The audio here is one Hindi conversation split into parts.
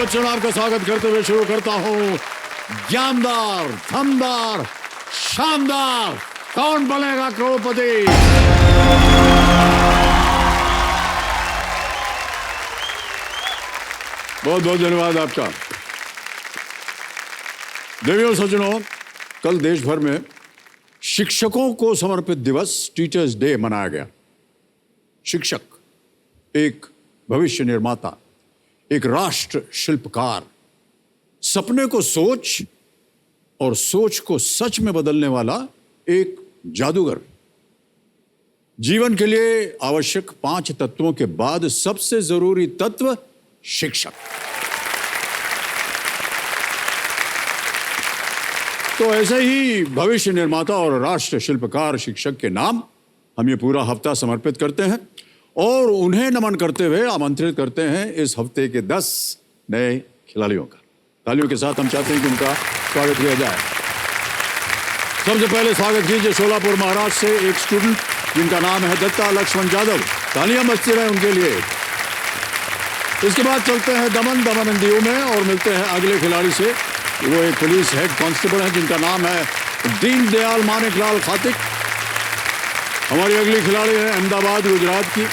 बच्चन आपका स्वागत करते हुए शुरू करता हूं ज्ञानदार, थमदार, शानदार कौन बनेगा करोड़पति। बहुत बहुत धन्यवाद आपका। देवियों सज्जनों, कल देश भर में शिक्षकों को समर्पित दिवस टीचर्स डे मनाया गया। शिक्षक एक भविष्य निर्माता, एक राष्ट्र शिल्पकार, सपने को सोच और सोच को सच में बदलने वाला एक जादूगर। जीवन के लिए आवश्यक 5 तत्वों के बाद सबसे जरूरी तत्व शिक्षक। तो ऐसे ही भविष्य निर्माता और राष्ट्र शिल्पकार शिक्षक के नाम हम ये पूरा हफ्ता समर्पित करते हैं और उन्हें नमन करते हुए आमंत्रित करते हैं इस हफ्ते के 10 नए खिलाड़ियों का। तालियों के साथ हम चाहते हैं कि उनका स्वागत किया जाए। सबसे पहले स्वागत कीजिए शोलापुर महाराष्ट्र से एक स्टूडेंट जिनका नाम है दत्ता लक्ष्मण जाधव। तालियां बजती रहे उनके लिए। इसके बाद चलते हैं दमन दीव में और मिलते हैं अगले खिलाड़ी से। वो एक पुलिस हेड कांस्टेबल है जिनका नाम है दीनदयाल मानिकलाल खातिक। हमारी अगली खिलाड़ी है अहमदाबाद गुजरात की,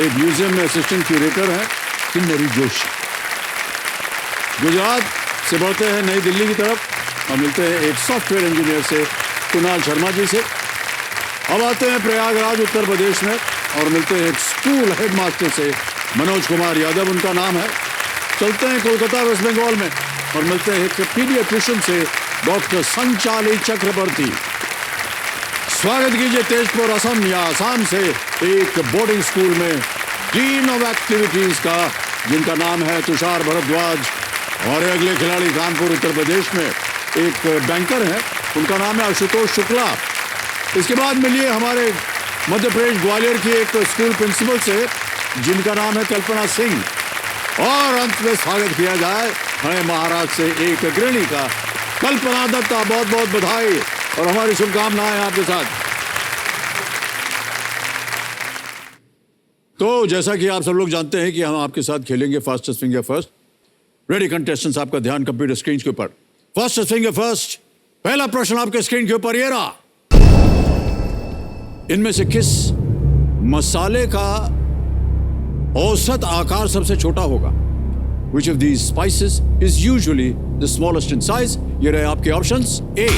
एक म्यूजियम में असिस्टेंट क्यूरेटर है किन्नरी जोशी। गुजरात से बढ़ते हैं नई दिल्ली की तरफ और मिलते हैं एक सॉफ्टवेयर इंजीनियर से कुणाल शर्मा जी से। अब आते हैं प्रयागराज उत्तर प्रदेश में और मिलते हैं एक स्कूल हेडमास्टर से मनोज कुमार यादव उनका नाम है। चलते हैं कोलकाता वेस्ट बंगाल में और मिलते हैं एक पीडियाट्रिशियन से डॉक्टर संचाली चक्रवर्ती। स्वागत कीजिए तेजपुर असम या आसाम से एक बोर्डिंग स्कूल में डीन ऑफ एक्टिविटीज का जिनका नाम है तुषार भारद्वाज। हमारे अगले खिलाड़ी कानपुर उत्तर प्रदेश में एक बैंकर हैं, उनका नाम है आशुतोष शुक्ला। इसके बाद मिलिए हमारे मध्य प्रदेश ग्वालियर की एक स्कूल प्रिंसिपल से जिनका नाम है कल्पना सिंह। और अंत में स्वागत किया जाए हमें महाराष्ट्र से एक गृहिणी का कल्पना दत्ता। बहुत बहुत बधाई और हमारी शुभकामनाएं आपके साथ। तो जैसा कि आप सब लोग जानते हैं कि हम आपके साथ खेलेंगे fastest finger first. Ready contestants, आपका ध्यान कंप्यूटर स्क्रीन के ऊपर। फास्टेस्ट फिंगर फर्स्ट, पहला प्रश्न आपके स्क्रीन के ऊपर ये रहा। इनमें से किस मसाले का औसत आकार सबसे छोटा होगा? Which of these spices is usually the smallest in size? ये रहे आपके ऑप्शंस। A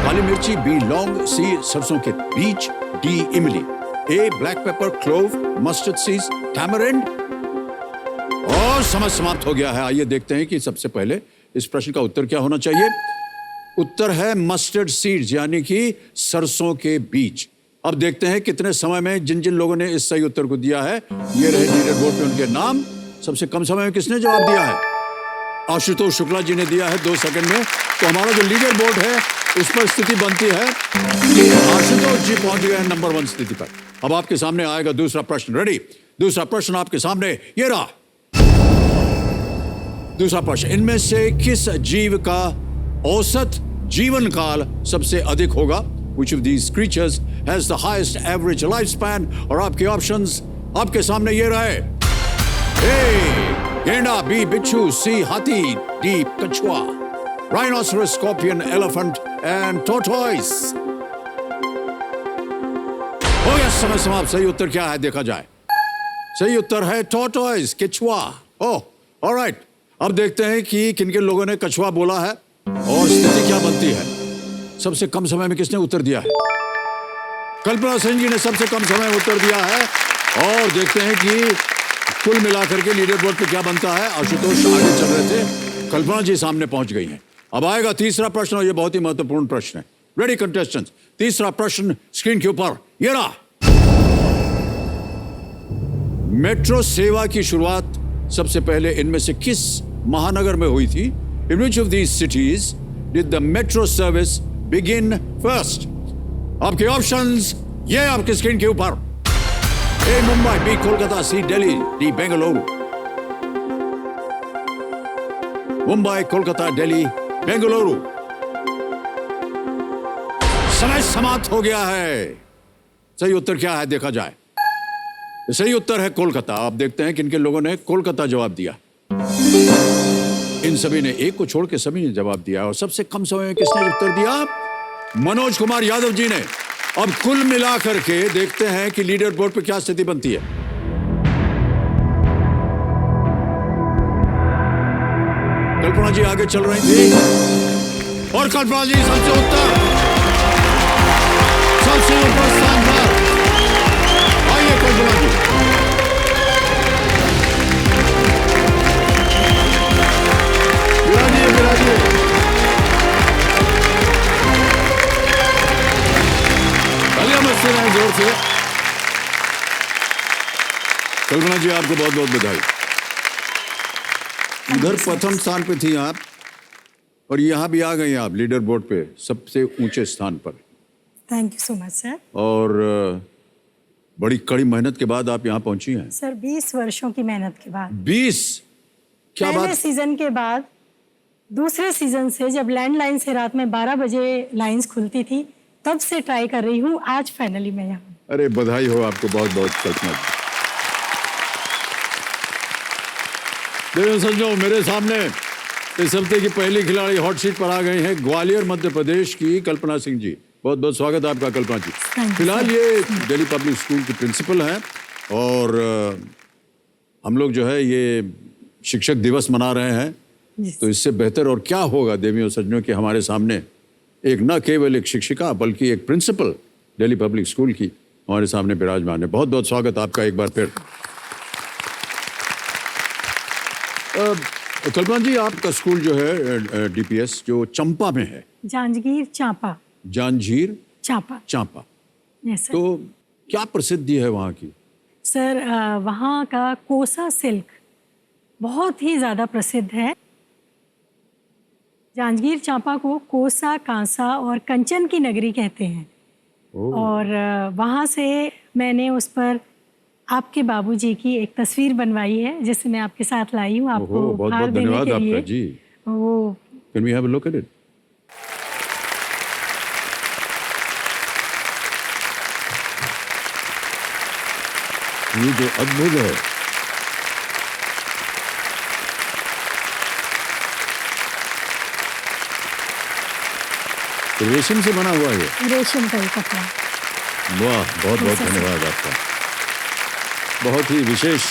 काली मिर्ची, B लौंग, C सरसों के बीज, D इमली। A black pepper, clove, mustard seeds, tamarind. और समय समाप्त हो गया है। आइए देखते हैं कि सबसे पहले इस प्रश्न का उत्तर क्या होना चाहिए। उत्तर है मस्टर्ड सीड्स यानी कि सरसों के बीज। अब देखते हैं कितने समय में जिन जिन लोगों ने इस सही उत्तर को दिया है। ये रहे लीडर बोर्ड पे उनके नाम। सबसे कम समय में किसने जवाब दिया है? आशुतोष शुक्ला जी ने दिया है 2 सेकंड में। तो हमारा जो लीडर बोर्ड है उस पर स्थिति बनती है कि आशुतोष जी पहुंच गए हैं नंबर 1 स्थिति पर। अब आपके सामने आएगा दूसरा प्रश्न। रेडी? दूसरा प्रश्न आपके सामने ये रहा। दूसरा प्रश्न, इनमें से किस जीव का औसत जीवन काल सबसे अधिक होगा? Which of these creatures has the highest average lifespan? और आपके ऑप्शंस आपके सामने ये रहे। A गेंडा, B बिच्छू, C हाथी, D कछुआ। Rhinoceros, scorpion, elephant and tortoise। हो गया समय समाप्त। सही उत्तर क्या है देखा जाए। सही उत्तर है tortoise, कछुआ। ओह, ऑलराइट। अब देखते हैं कि किन किन लोगों ने कछुआ बोला है और स्थिति क्या बनती है। सबसे कम समय में किसने उत्तर दिया है? कल्पना सिंह जी ने सबसे कम समय में उत्तर दिया है। और देखते हैं कि कुल मिलाकर के लीडर बोर्ड पे क्या बनता है। आशुतोष आगे चल रहे थे, कल्पना जी सामने पहुंच गई हैं। अब आएगा तीसरा प्रश्न और ये बहुत ही महत्वपूर्ण प्रश्न है। रेडी कंटेस्टेंट्स, तीसरा प्रश्न स्क्रीन के ऊपर ये रहा। मेट्रो सेवा की शुरुआत सबसे पहले इनमें से किस महानगर में हुई थी? In which of these cities did the metro service begin first? आपके ऑप्शंस ये आपके स्क्रीन के ऊपर। A Mumbai, B Kolkata, C Delhi, D Bengaluru. Mumbai, Kolkata, Delhi, Bengaluru. समय समाप्त हो गया है। सही उत्तर क्या है देखा जाए। सही उत्तर है कोलकाता। आप देखते हैं किन किन लोगों ने कोलकाता जवाब दिया। इन सभी ने एक को छोड़ के सभी ने जवाब दिया और सबसे कम समय में किसने उत्तर दिया? मनोज कुमार यादव जी ने। अब कुल मिलाकर के देखते हैं कि लीडर बोर्ड पे क्या स्थिति बनती है। कल्पना जी आगे चल रही थी और कल्पना जी सबसे ऊपर स्थान पर। आइए कल्पना जी। विराजिए। तालियां बजते रहें जोर से। कल्पना जी आपको बहुत बहुत बधाई। उधर प्रथम स्थान पे थी आप और यहाँ भी आ गई आप लीडर बोर्ड पे सबसे ऊंचे स्थान पर। Thank you so much sir. और बड़ी कड़ी मेहनत के बाद आप यहाँ पहुंची हैं सर। 20 वर्षों की मेहनत के बाद। 20? क्या बात। पहले सीजन के बाद दूसरे सीजन से जब लैंडलाइन से रात में 12 बजे लाइंस खुलती थी तब से ट्राई कर रही हूँ। आज फाइनली मैं यहाँ। अरे बधाई हो आपको बहुत बहुत कल्पना जी। देखो सज्जनों, मेरे सामने इस हफ्ते की पहली खिलाड़ी हॉट सीट पर आ गई हैं ग्वालियर मध्य प्रदेश की कल्पना सिंह जी। बहुत बहुत स्वागत है आपका कल्पना जी। फिलहाल ये दिल्ली पब्लिक स्कूल की प्रिंसिपल हैं और हम लोग जो है ये शिक्षक दिवस मना रहे हैं, तो इससे बेहतर और क्या होगा देवियों सज्जनों कि हमारे सामने एक न केवल एक शिक्षिका बल्कि एक प्रिंसिपल दिल्ली पब्लिक स्कूल की हमारे सामने विराजमान है। बहुत बहुत स्वागत आपका एक बार फिर। कल्पना जी, आपका स्कूल जो है डीपीएस जो चंपा में है, जांजगीर चांपा। जांजगीर चांपा। चांपा। Yes sir. तो क्या प्रसिद्धि है वहाँ की? सर वहाँ का कोसा सिल्क बहुत ही ज़्यादा प्रसिद्ध है। जांजगीर चांपा को कोसा, कांसा और कंचन की नगरी कहते हैं। और वहाँ से मैंने उस पर आपके बाबूजी की एक तस्वीर बनवाई है जिसे मैं आपके साथ लाई हूँ आपको उपहार देने के लिए। जी। वो Can we have a look at it? ये जो अद्भुत है, रेशम से बना हुआ है। रेशम का कपड़ा। वाह, बहुत बहुत धन्यवाद आपका। बहुत ही विशेष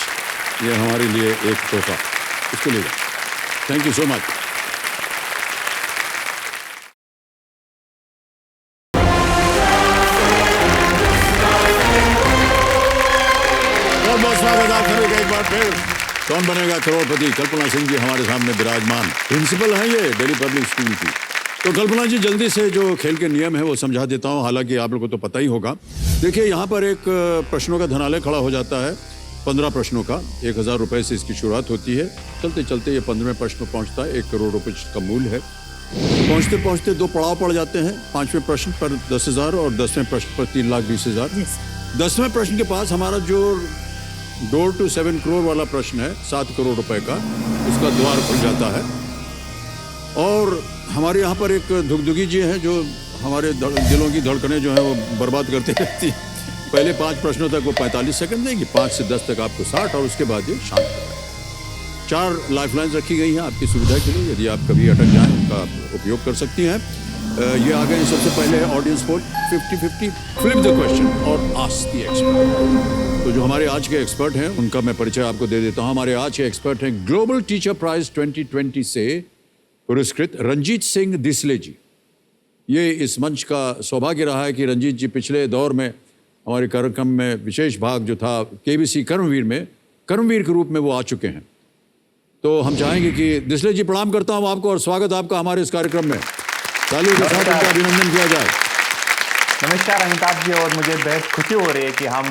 ये हमारे लिए एक तोहफा, इसके लिए थैंक यू सो मच। बहुत बहुत स्वागत आप सभी का एक बार फिर। कौन बनेगा करोड़पति? कल्पना सिंह जी हमारे सामने विराजमान प्रिंसिपल हैं ये दिल्ली पब्लिक स्कूल की। तो कल्पना जी, जल्दी से जो खेल के नियम है वो समझा देता हूँ, हालांकि आप लोगों को तो पता ही होगा। देखिए, यहाँ पर एक प्रश्नों का धनालय खड़ा हो जाता है, 15 प्रश्नों का। 1000 रुपए से इसकी शुरुआत होती है। चलते चलते ये 15वें प्रश्न पहुँचता है। 1 करोड़ रुपए का मूल्य है। पहुँचते पहुँचते 2 पड़ाव पड़ जाते हैं। 5वें प्रश्न पर 10,000 और 10वें प्रश्न पर 3,20,000। 10वें प्रश्न के पास हमारा जो डोर टू 7 करोड़ वाला प्रश्न है, 7 करोड़ रुपए का, उसका द्वार खुल जाता है। और हमारे यहाँ पर एक धुगधुगी जी हैं जो हमारे दिलों की धड़कनें जो हैं वो बर्बाद करते रहती हैं। पहले 5 प्रश्नों तक वो 45 सेकंड देंगी, 5 से 10 तक आपको 60 और उसके बाद ये शांत हो जाए। 4 लाइफलाइंस रखी गई हैं आपकी सुविधा के लिए, यदि आप कभी अटक जाएं उनका आप उपयोग कर सकती हैं। ये आ गए सबसे पहले audience poll 50-50 flip the question और आस्क द एक्सपर्ट। तो जो हमारे आज के एक्सपर्ट हैं उनका मैं परिचय आपको दे देता हूँ। हमारे आज के एक्सपर्ट हैं ग्लोबल टीचर प्राइज 2020 से पुरस्कृत रंजीत सिंह दिसले जी। ये इस मंच का सौभाग्य रहा है कि रंजीत जी पिछले दौर में हमारे कार्यक्रम में विशेष भाग जो था केबीसी कर्मवीर में कर्मवीर के रूप में वो आ चुके हैं। तो हम चाहेंगे कि दिसले जी, प्रणाम करता हूँ आपको और स्वागत आपका हमारे इस कार्यक्रम में। तालियों के साथ उनका अभिनंदन किया जाए। नमस्कार अमिताभ जी, और मुझे बेहद खुशी हो रही है कि हम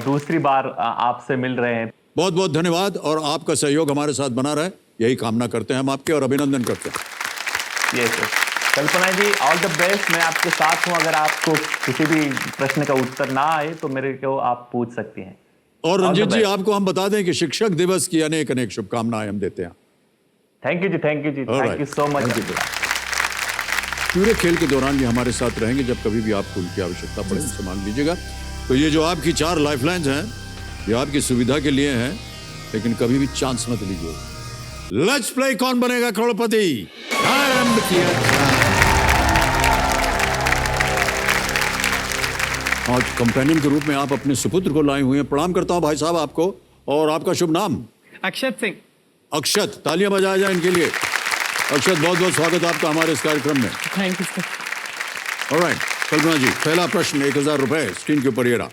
दूसरी बार आपसे मिल रहे हैं। बहुत बहुत धन्यवाद और आपका सहयोग हमारे साथ बना रहे, यही कामना करते हैं हम आपके और अभिनंदन करते हैं। Yes Kalpana ji, all the best. मैं आपके साथ हूं। अगर आपको किसी भी प्रश्न का उत्तर ना आए तो मेरे को आप पूछ सकती हैं। और रंजीत जी, आपको हम बता दें कि शिक्षक दिवस की अनेक अनेक शुभकामनाएं हम देते हैं। Thank you ji, thank you ji, thank you so much. पूरे खेल के दौरान ये हमारे साथ रहेंगे, जब कभी भी आपको उनकी आवश्यकता पड़े उनसे मांग लीजिएगा। तो ये जो आपकी 4 लाइफलाइंस हैं ये आपकी सुविधा के लिए हैं, लेकिन कभी भी चांस मत लीजिए। लेट्स प्ले कौन बनेगा करोड़पति आरंभ किया जाए। आज कंपेनियन के रूप में आप अपने सुपुत्र को लाए हुए हैं। प्रणाम करता हूं भाई साहब आपको। और आपका शुभ नाम? अक्षत सिंह। अक्षत, तालियां बजाया जाए इनके लिए। अक्षत, बहुत बहुत स्वागत है आपका हमारे इस कार्यक्रम में। Thank you sir. ऑलराइट, कल्पना जी, पहला प्रश्न 1000 रुपए स्क्रीन के ऊपर ये रहा।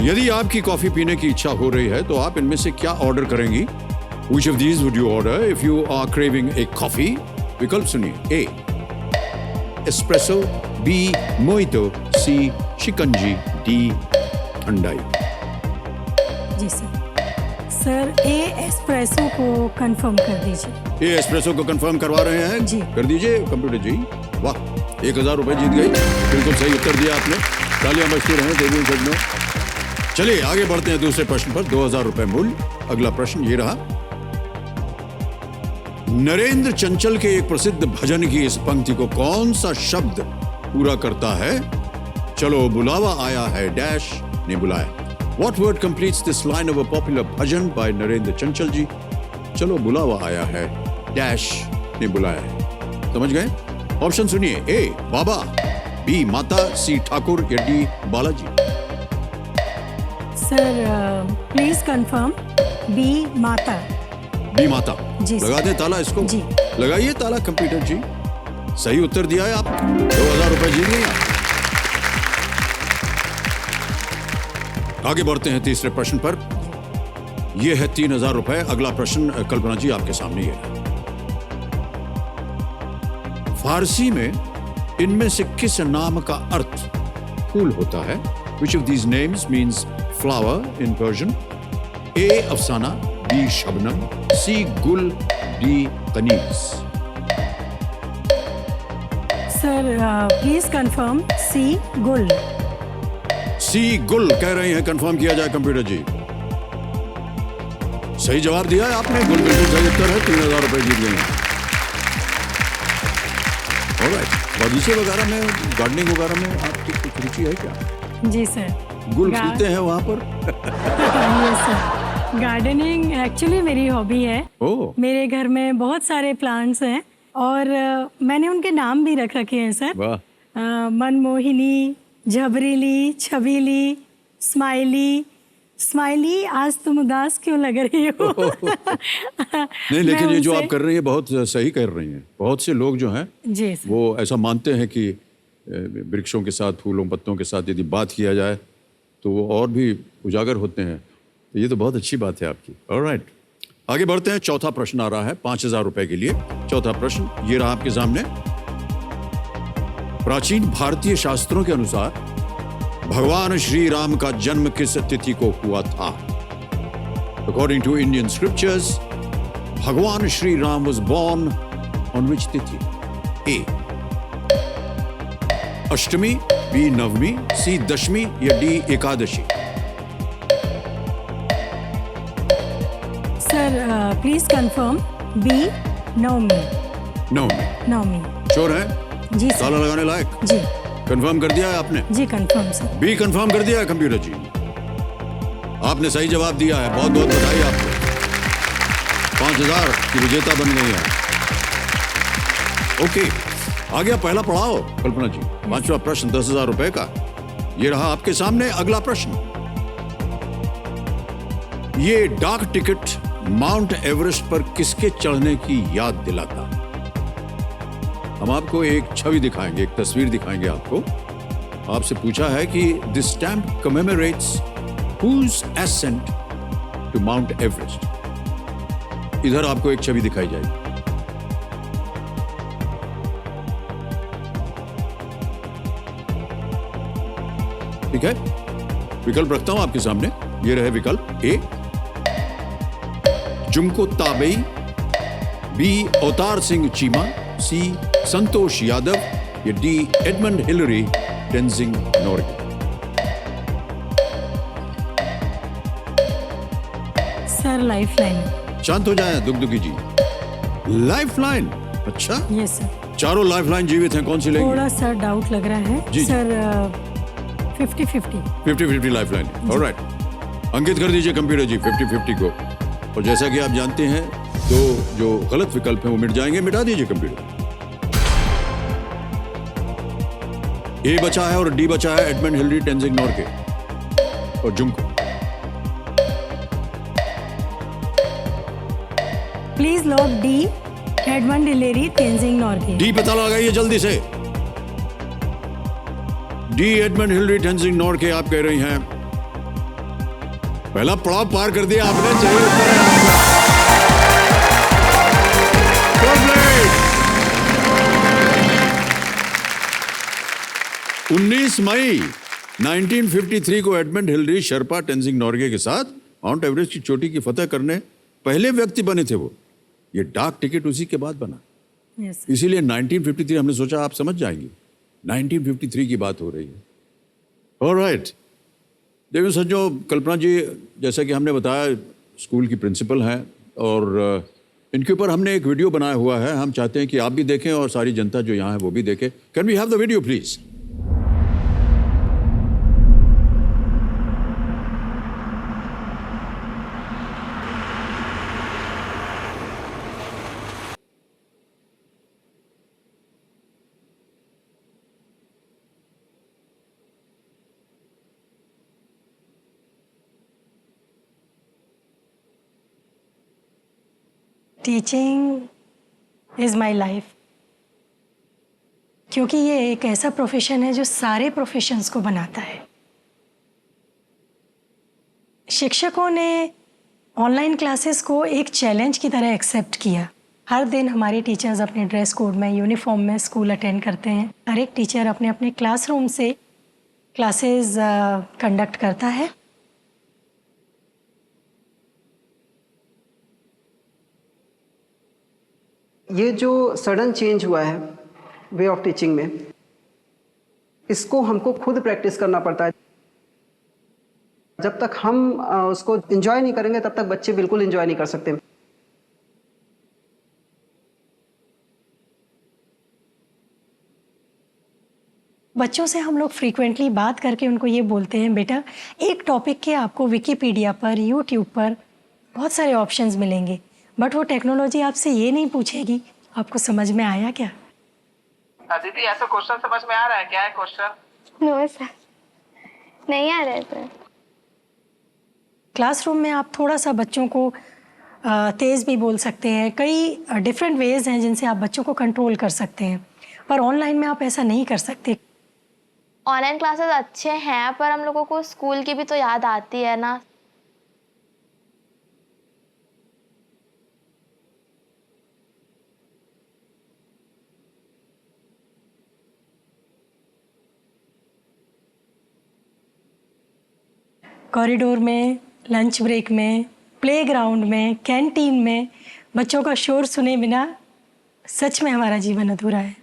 यदि आपकी कॉफी पीने की इच्छा हो रही है तो आप इनमें से क्या ऑर्डर करेंगी? Which of these would you order if you are craving a coffee? विकल्प सुनिए। A. Espresso, B. Mojito, C. Shikanji, D. Thandai. जी सर। सर ए एस्प्रेसो को कंफर्म कर दीजिए। ए एस्प्रेसो को कंफर्म करवा रहे हैं? जी। कर दीजिए कंप्यूटर जी। वाह, 1000 रुपए जीत गई। बिल्कुल सही उत्तर दिया आपने। तालियां बजती रहें देवी सजनों। चलिए आगे बढ़ते हैं दूसरे प्रश्न पर। 2000 रुपए मूल्य। अगला प्रश्न ये रहा। नरेंद्र चंचल के एक प्रसिद्ध भजन की इस पंक्ति को कौन सा शब्द पूरा करता है? चलो बुलावा आया है डैश ने बुलाया। What word completes this line of a popular bhajan by Narendra Chanchal जी? चलो बुलावा आया है डैश ने बुलाया है। समझ गए? ऑप्शन सुनिए। ए बाबा, बी माता, सी ठाकुर या D Balaji. Sir please confirm B Mata. B Mata. जी सर। लगा दें ताला इसको? जी। लगाइए ताला कंप्यूटर जी। सही उत्तर दिया है आप। 2000 रुपए जीत गए आप। आगे बढ़ते हैं तीसरे प्रश्न पर। यह है 3000 रुपए। अगला प्रश्न कल्पना जी आपके सामने ये है। फारसी में इनमें से किस नाम का अर्थ फूल होता है? Which of these names means flower in Persian? A. अफसाना, B. शबनम, C. गुल, D. कनीज। सर प्लीज कंफर्म सी गुल। सी गुल कह रही हैं, कंफर्म किया जाए कंप्यूटर जी। सही जवाब दिया है आपने। गुल बिल्कुल सही उत्तर है। 3000 रुपए जीत गए हैं। ऑलराइट, बगीचे वगैरह में, गार्डनिंग वगैरह में आपकी कुछ रुचि है क्या? जी सर। गुल खिलते हैं वहां पर? Yes sir. गार्डनिंग एक्चुअली मेरी हॉबी है। ओह। मेरे घर में बहुत सारे प्लांट्स हैं और मैंने उनके नाम भी रख रखे हैं सर। वाह। मनमोहिनी, झबरीली, छबीली, स्माइली। स्माइली, आज तुम उदास क्यों लग रही हो? नहीं, लेकिन ये जो आप कर रही हैं बहुत सही कर रही हैं। बहुत से लोग जो हैं जी सर। वो ऐसा मानते हैं कि वृक्षों के साथ, फूलों पत्तों के साथ यदि बात किया जाए तो वो और भी उजागर होते हैं। तो ये तो बहुत अच्छी बात है आपकी। ऑलराइट, आगे बढ़ते हैं। चौथा प्रश्न आ रहा है 5000 रुपए के लिए। चौथा प्रश्न ये रहा आपके सामने। प्राचीन भारतीय शास्त्रों के अनुसार भगवान श्री राम का जन्म किस तिथि को हुआ था? अकॉर्डिंग टू इंडियन स्क्रिप्चर्स, भगवान Shri Ram was born on which तिथि? ए अष्टमी, बी नवमी, सी दशमी या डी एकादशी। सर प्लीज कंफर्म बी नवमी। नवमी। नवमी। श्योर है? जी सर। ताला लगाने लायक? जी। कंफर्म कर दिया है आपने? जी कंफर्म सर। बी कंफर्म कर दिया है कंप्यूटर जी। आपने सही जवाब दिया है। बहुत बहुत बधाई आपको। 5000 की विजेता बन गई है। ओके, आ गया पहला पड़ाव कल्पना जी। पांचवा प्रश्न 10000 रुपए का। ये रहा आपके सामने अगला प्रश्न। ये डाक टिकट माउंट एवरेस्ट पर किसके चढ़ने की याद दिलाता? हम आपको एक छवि दिखाएंगे, एक तस्वीर दिखाएंगे आपको। आपसे पूछा है कि this stamp commemorates whose ascent to Mount Everest। इधर आपको एक छवि दिखाई जाएगी। ठीक है, विकल्प रखता हूं आपके सामने। ये रहे विकल्प। ए जुमको ताबई, बी अवतार सिंह चीमा, सी संतोष यादव या D Edmund Hillary Tenzing Norgay. Sir lifeline. शांत हो जाए दुगदुगी जी। लाइफलाइन? अच्छा, यस सर। चारों लाइफलाइन जीवित हैं, कौन सी लेंगे? थोड़ा सा डाउट लग रहा है जी। सर 50-50। 50-50 लाइफलाइन। ऑलराइट, अंकित कर दीजिए कंप्यूटर जी 50-50 को। और जैसा कि आप जानते हैं तो जो गलत विकल्प हैं वो मिट जाएंगे। मिटा दीजिए कंप्यूटर। ए बचा है और डी बचा है एडमंड हिलरी, टेंजिंग नॉर्गे और Junko. Please lock D, Edmund Hillary, Tenzing Norgay. D पता लगाइए जल्दी से। D Edmund Hillary, Tenzing Norgay आप कह रही हैं। पहला पड़ाव पार कर दिया आपने। चाहिए उत्तर है आपका। Good night। 19 मई 1953 को एडमंड हिलरी शर्पा टेंजिंग नॉर्गे के साथ माउंट एवरेस्ट की चोटी की फतह करने पहले व्यक्ति बने थे। वो ये डाक टिकट उसी के बाद बना। Yes, sir. इसीलिए 1953 हमने सोचा आप समझ जाएंगे। 1953 की बात हो रही है। ऑलराइट, देखो सज्जो, कल्पना जी जैसा कि हमने बताया स्कूल की प्रिंसिपल हैं और इनके ऊपर हमने एक वीडियो बनाया हुआ है। हम चाहते हैं कि आप भी देखें और सारी जनता जो यहाँ है वो भी देखे। Can we have the video please? Teaching is my life, क्योंकि ये एक ऐसा प्रोफेशन है जो सारे प्रोफेशंस को बनाता है। शिक्षकों ने ऑनलाइन क्लासेस को एक चैलेंज की तरह एक्सेप्ट किया। हर दिन हमारे टीचर्स अपने ड्रेस कोड में, यूनिफॉर्म में स्कूल अटेंड करते हैं। हर एक टीचर अपने अपने क्लासरूम से क्लासेस कंडक्ट करता है। ये जो सडन चेंज हुआ है वे ऑफ टीचिंग में, इसको हमको खुद प्रैक्टिस करना पड़ता है। जब तक हम उसको एंजॉय नहीं करेंगे तब तक बच्चे बिल्कुल एंजॉय नहीं कर सकते। बच्चों से हम लोग फ्रीक्वेंटली बात करके उनको ये बोलते हैं, बेटा एक टॉपिक के आपको विकिपीडिया पर, यूट्यूब पर बहुत सारे ऑप्शंस मिलेंगे, बट वो टेक्नोलॉजी आपसे ये नहीं पूछेगी आपको समझ में आया क्या। दीदी ऐसा क्वेश्चन समझ में आ रहा है? क्या है क्वेश्चन? नो सर, नहीं आ रहा है सर। क्लासरूम में आप थोड़ा सा बच्चों को तेज़ भी बोल सकते हैं। कई डिफरेंट वेज हैं जिनसे आप बच्चों को कंट्रोल कर सकते हैं, पर ऑनलाइन में आप ऐसा नहीं कर सकते। ऑनलाइन क्लासेस अच्छे हैं पर हम लोगों को स्कूल की भी तो याद आती है ना। कॉरिडोर में, लंच ब्रेक में, प्लेग्राउंड में, कैंटीन में बच्चों का शोर सुने बिना सच में हमारा जीवन अधूरा है।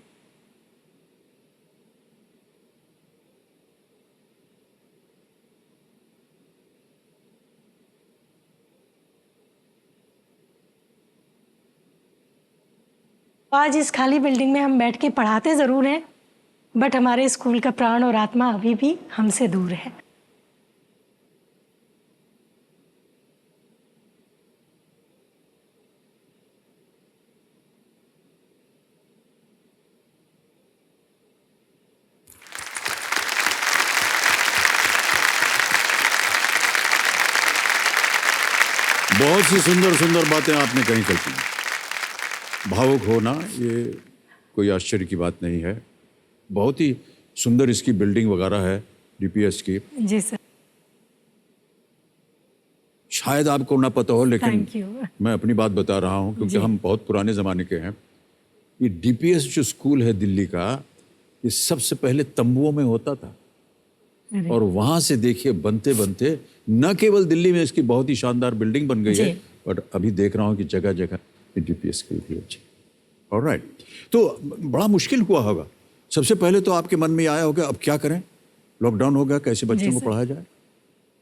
आज इस खाली बिल्डिंग में हम बैठ के पढ़ाते ज़रूर हैं, बट हमारे स्कूल का प्राण और आत्मा अभी भी हमसे दूर है। बहुत सी सुंदर सुंदर बातें आपने कहीं कल्पना। भावुक होना ये कोई आश्चर्य की बात नहीं है। बहुत ही सुंदर इसकी बिल्डिंग वगैरह है डीपीएस की। जी सर। शायद आपको ना पता हो लेकिन थैंक यू। मैं अपनी बात बता रहा हूँ क्योंकि हम बहुत पुराने ज़माने के हैं। ये डीपीएस जो स्कूल है दिल्ली का, ये सबसे पहले तंबुओं में होता था और वहाँ से देखिए बनते बनते न केवल दिल्ली में इसकी बहुत ही शानदार बिल्डिंग बन गई है, बट अभी देख रहा हूँ कि जगह जगह डीपीएस की भी अच्छी। ऑलराइट, तो बड़ा मुश्किल हुआ होगा। सबसे पहले तो आपके मन में आया होगा अब क्या करें, लॉकडाउन हो गया, कैसे बच्चों को पढ़ाया जाए?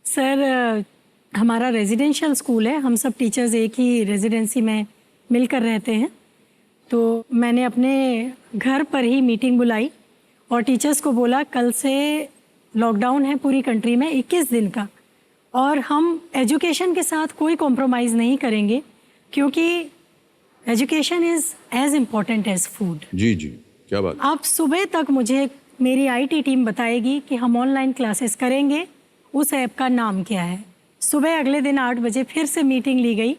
सर हमारा रेजिडेंशियल स्कूल है, हम सब टीचर्स एक ही रेजिडेंसी में मिलकर रहते हैं। तो मैंने अपने घर पर ही मीटिंग बुलाई और टीचर्स को बोला कल से लॉकडाउन है पूरी कंट्री में 21 दिन का, और हम एजुकेशन के साथ कोई कॉम्प्रोमाइज़ नहीं करेंगे, क्योंकि education is as important as food. जी जी, क्या बात। आप सुबह तक मुझे मेरी आईटी टीम बताएगी कि हम ऑनलाइन क्लासेस करेंगे, उस ऐप का नाम क्या है। सुबह अगले दिन 8 बजे फिर से मीटिंग ली गई,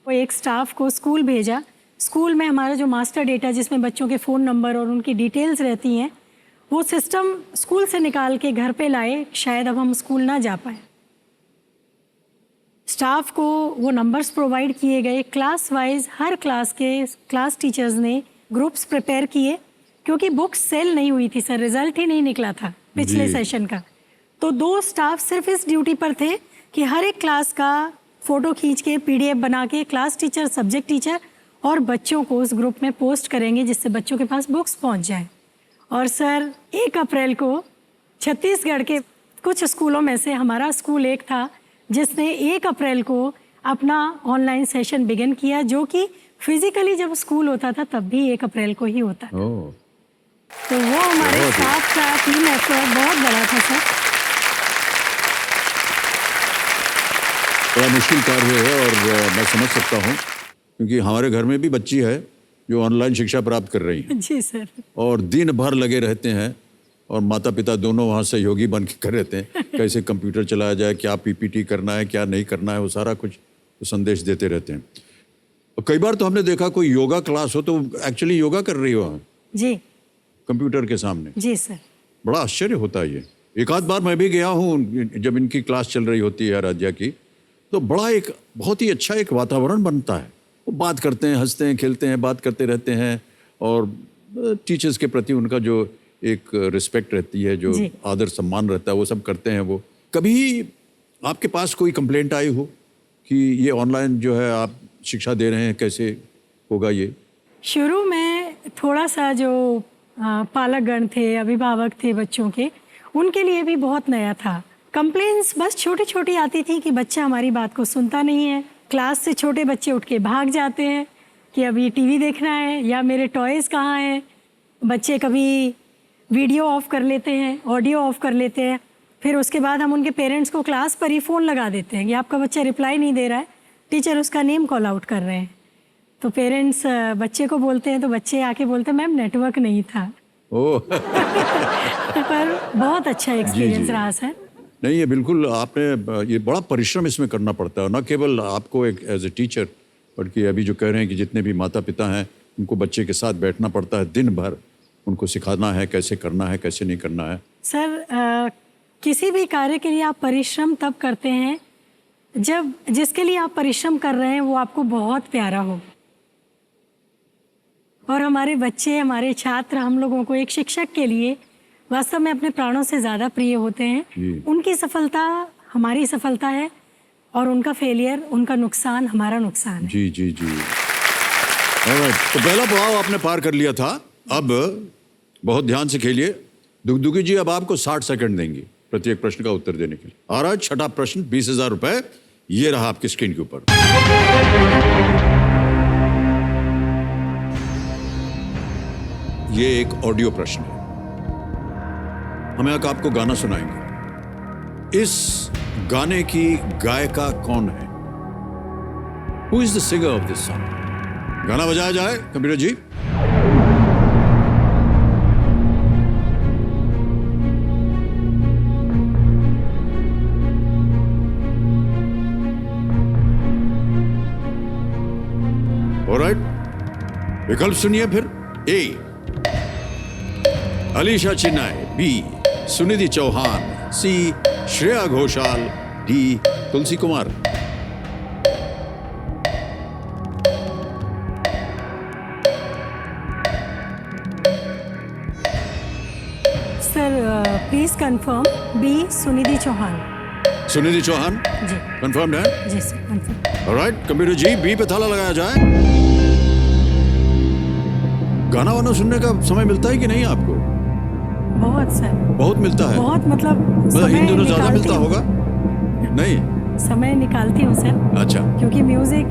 वो एक स्टाफ को स्कूल भेजा। स्कूल में हमारा जो मास्टर डेटा जिसमें बच्चों के फ़ोन नंबर और उनकी डिटेल्स रहती हैं, वो सिस्टम स्कूल से निकाल के घर पे लाए। शायद अब हम स्कूल ना जा पाए। स्टाफ को वो नंबर्स प्रोवाइड किए गए, क्लास वाइज हर क्लास के क्लास टीचर्स ने ग्रुप्स प्रिपेयर किए, क्योंकि बुक्स सेल नहीं हुई थी सर, रिजल्ट ही नहीं निकला था पिछले सेशन का। तो 2 स्टाफ सिर्फ इस ड्यूटी पर थे कि हर एक क्लास का फ़ोटो खींच के PDF बना के क्लास टीचर, सब्जेक्ट टीचर और बच्चों को उस ग्रुप में पोस्ट करेंगे, जिससे बच्चों के पास बुक्स पहुंच जाए। और सर 1 अप्रैल को छत्तीसगढ़ के कुछ स्कूलों में से हमारा स्कूल एक था जिसने 1 अप्रैल को अपना ऑनलाइन सेशन बिगिन किया, जो कि फिजिकली जब स्कूल होता था तब भी 1 अप्रैल को ही होता था। तो वो हमारे स्टाफ का टीम एफर्ट बहुत बड़ा था सर। बड़ा मुश्किल कार्य है और मैं समझ सकता हूँ, क्योंकि हमारे घर में भी बच्ची है जो ऑनलाइन शिक्षा प्राप्त कर रही है। जी सर। और दिन भर लगे रहते हैं और माता पिता दोनों वहाँ सहयोगी बन के कर रहते हैं, कैसे कंप्यूटर चलाया जाए, क्या PPT करना है, क्या नहीं करना है, वो सारा कुछ तो संदेश देते रहते हैं। और कई बार तो हमने देखा कोई योगा क्लास हो तो एक्चुअली योगा कर रही हो जी कंप्यूटर के सामने। जी सर। बड़ा आश्चर्य होता है ये। एक आध बार मैं भी गया हूँ जब इनकी क्लास चल रही होती है आराध्या की, तो बड़ा एक बहुत ही अच्छा एक वातावरण बनता है। वो बात करते हैं, हंसते हैं, खेलते हैं, बात करते रहते हैं, और टीचर्स के प्रति उनका जो एक रिस्पेक्ट रहती है, जो आदर सम्मान रहता है, वो सब करते हैं। वो कभी आपके पास कोई कंप्लेंट आई हो कि ये ऑनलाइन जो है आप शिक्षा दे रहे हैं, कैसे होगा ये? शुरू में थोड़ा सा जो पालकगण थे, अभिभावक थे बच्चों के, उनके लिए भी बहुत नया था। कंप्लेंट्स बस छोटी छोटी आती थी कि बच्चा हमारी बात को सुनता नहीं है। क्लास से छोटे बच्चे उठ के भाग जाते हैं कि अब ये TV देखना है, या मेरे टॉयज़ कहाँ हैं। बच्चे कभी वीडियो ऑफ कर लेते हैं, ऑडियो ऑफ कर लेते हैं। फिर उसके बाद हम उनके पेरेंट्स को क्लास पर ही फ़ोन लगा देते हैं कि आपका बच्चा रिप्लाई नहीं दे रहा है, टीचर उसका नेम कॉल आउट कर रहे हैं। तो पेरेंट्स बच्चे को बोलते हैं, तो बच्चे आके बोलते हैं मैम नेटवर्क नहीं था। ओह पर बहुत अच्छा एक्सपीरियंस रहा सर। नहीं, ये बिल्कुल आपने ये बड़ा परिश्रम इसमें करना पड़ता है, न केवल आपको एक एज ए टीचर, बल्कि अभी जो कह रहे हैं कि जितने भी माता पिता हैं उनको बच्चे के साथ बैठना पड़ता है दिन भर, उनको सिखाना है कैसे करना है, कैसे नहीं करना है। सर किसी भी कार्य के लिए आप परिश्रम तब करते हैं जब जिसके लिए आप परिश्रम कर रहे हैं वो आपको बहुत प्यारा हो। और हमारे बच्चे, हमारे छात्र, हम लोगों को एक शिक्षक के लिए वास्तव में अपने प्राणों से ज़्यादा प्रिय होते हैं। उनकी सफलता हमारी सफलता है और उनका फेलियर, उनका नुकसान हमारा नुकसान है। जी जी जी। तो पहला पड़ाव आपने पार कर लिया था। अब बहुत ध्यान से खेलिए। दुगदुगी जी अब आपको 60 सेकंड देंगी प्रत्येक प्रश्न का उत्तर देने के लिए। आ रहा है छठा प्रश्न, 20,000 रुपए, ये रहा आपकी स्क्रीन के ऊपर। ये एक ऑडियो प्रश्न है। हम एक आपको गाना सुनाएंगे। इस गाने की गायिका कौन है? Who is the singer of this song? गाना बजाया जाए कंप्यूटर जी। ऑलराइट, विकल्प सुनिए फिर। A Alisha Chinai, B Sunidhi Chauhan, C Shreya Ghoshal, D Tulsi Kumar. Sir please confirm B Sunidhi Chauhan. Sunidhi Chauhan ji confirm है? जी sir confirm. Alright computer ji, B पे ताला लगाया जाए। गाना वाना सुनने का समय मिलता है कि नहीं आपको? बहुत सर, बहुत मिलता है। बहुत मतलब इन दिनों ज्यादा निकालती मिलता हूँ। होगा? नहीं, समय निकालती हूँ सर, अच्छा। क्योंकि music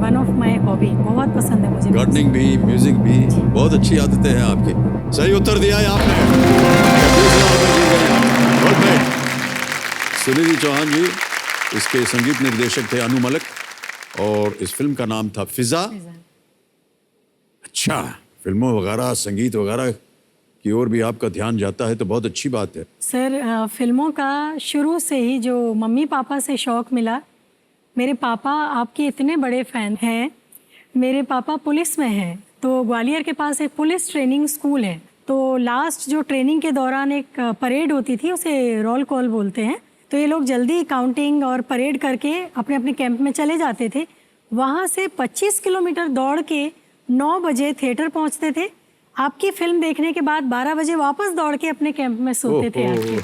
one of my hobby, बहुत पसंद है मुझे। गार्डनिंग भी, म्यूजिक भी, बहुत अच्छी आदतें हैं आपकी। सही उत्तर दिया है आपने। 20,000 रुपए जीत गए आप। Good night. सुनिधि चौहान जी, इसके संगीत निर्देशक थे अनु मलिक और इस फिल्म का नाम था फिजा। अच्छा, फिल्मों वगैरह संगीत वगैरह की ओर भी आपका ध्यान जाता है तो बहुत अच्छी बात है। सर फिल्मों का शुरू से ही जो मम्मी पापा से शौक़ मिला, मेरे पापा आपके इतने बड़े फ़ैन हैं। मेरे पापा पुलिस में हैं, तो ग्वालियर के पास एक पुलिस ट्रेनिंग स्कूल है। तो लास्ट जो ट्रेनिंग के दौरान एक परेड होती थी, उसे रोल कॉल बोलते हैं। तो ये लोग जल्दी काउंटिंग और परेड करके अपने अपने कैंप में चले जाते थे। वहाँ से 25 किलोमीटर दौड़ के 9 बजे थिएटर पहुँचते थे। आपकी फिल्म देखने के बाद 12 बजे वापस दौड़ के अपने कैंप में सोते थे आके।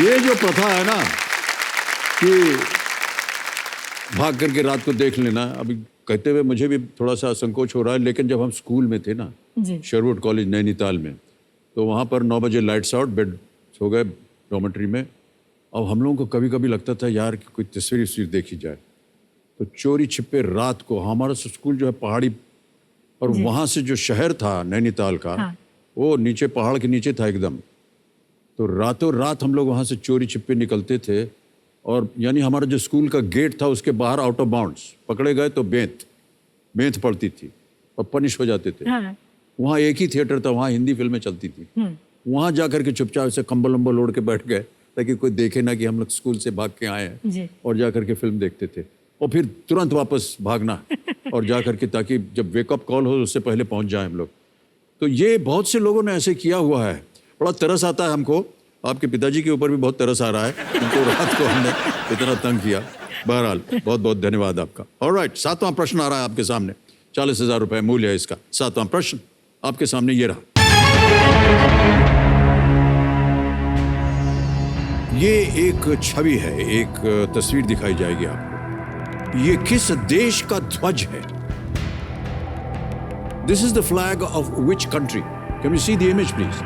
ये जो प्रथा है ना कि भाग करके रात को देख लेना, अभी कहते हुए मुझे भी थोड़ा सा संकोच हो रहा है, लेकिन जब हम स्कूल में थे ना, शेरवुड कॉलेज नैनीताल में, तो वहाँ पर 9 बजे लाइट्स आउट, बेड सो गए डॉर्मेट्री में। अब हम लोगों को कभी कभी लगता था यार कि कोई तस्वीर देखी जाए, तो चोरी छिपे रात को, हमारा स्कूल जो है पहाड़ी, और वहाँ से जो शहर था नैनीताल का, वो नीचे पहाड़ के नीचे था एकदम। तो रातों रात हम लोग वहाँ से चोरी छिपे निकलते थे, और यानी हमारा जो स्कूल का गेट था उसके बाहर आउट ऑफ बाउंड्स, पकड़े गए तो बेंत पड़ती थी और पनिश हो जाते थे। वहाँ एक ही थिएटर था, वहाँ हिंदी फिल्में चलती थी। वहाँ जाकर के चुपचाप से कंबल वंबल ओढ़ के बैठ गए ताकि कोई देखे ना कि हम लोग स्कूल से भाग के आए हैं, और जाकर के फिल्म देखते थे, और फिर तुरंत वापस भागना और जाकर के, ताकि जब वेकअप कॉल हो उससे पहले पहुंच जाए हम लोग। तो ये बहुत से लोगों ने ऐसे किया हुआ है। बड़ा तरस आता है हमको, आपके पिताजी के ऊपर भी बहुत तरस आ रहा है, उनको रात को हमने इतना तंग किया। बहरहाल बहुत बहुत धन्यवाद आपका। ऑलराइट, 7वां प्रश्न आ रहा है आपके सामने, 40,000 रुपये मूल्य है इसका। 7वां प्रश्न आपके सामने ये रहा। ये एक छवि है, एक तस्वीर दिखाई जाएगी आपको। ये किस देश का ध्वज है? This is the flag of which country? Can you see the image please?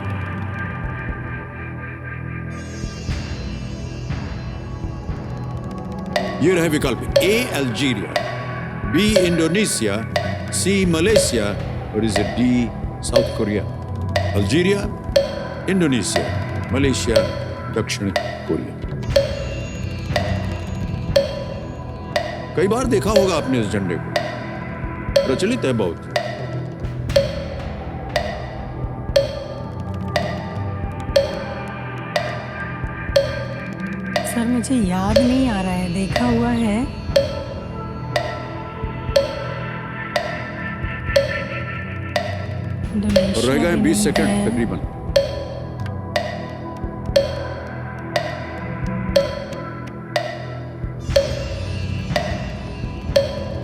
ये रहे विकल्प। ए अल्जीरिया, बी इंडोनेशिया, सी मलेशिया, और is it D south Korea? Algeria, Indonesia, Malaysia, दक्षिण कोरिया। कई बार देखा होगा आपने इस झंडे को, प्रचलित है बहुत। सर मुझे याद नहीं आ रहा है, देखा हुआ है। और रह गए 20 सेकंड तकरीबन।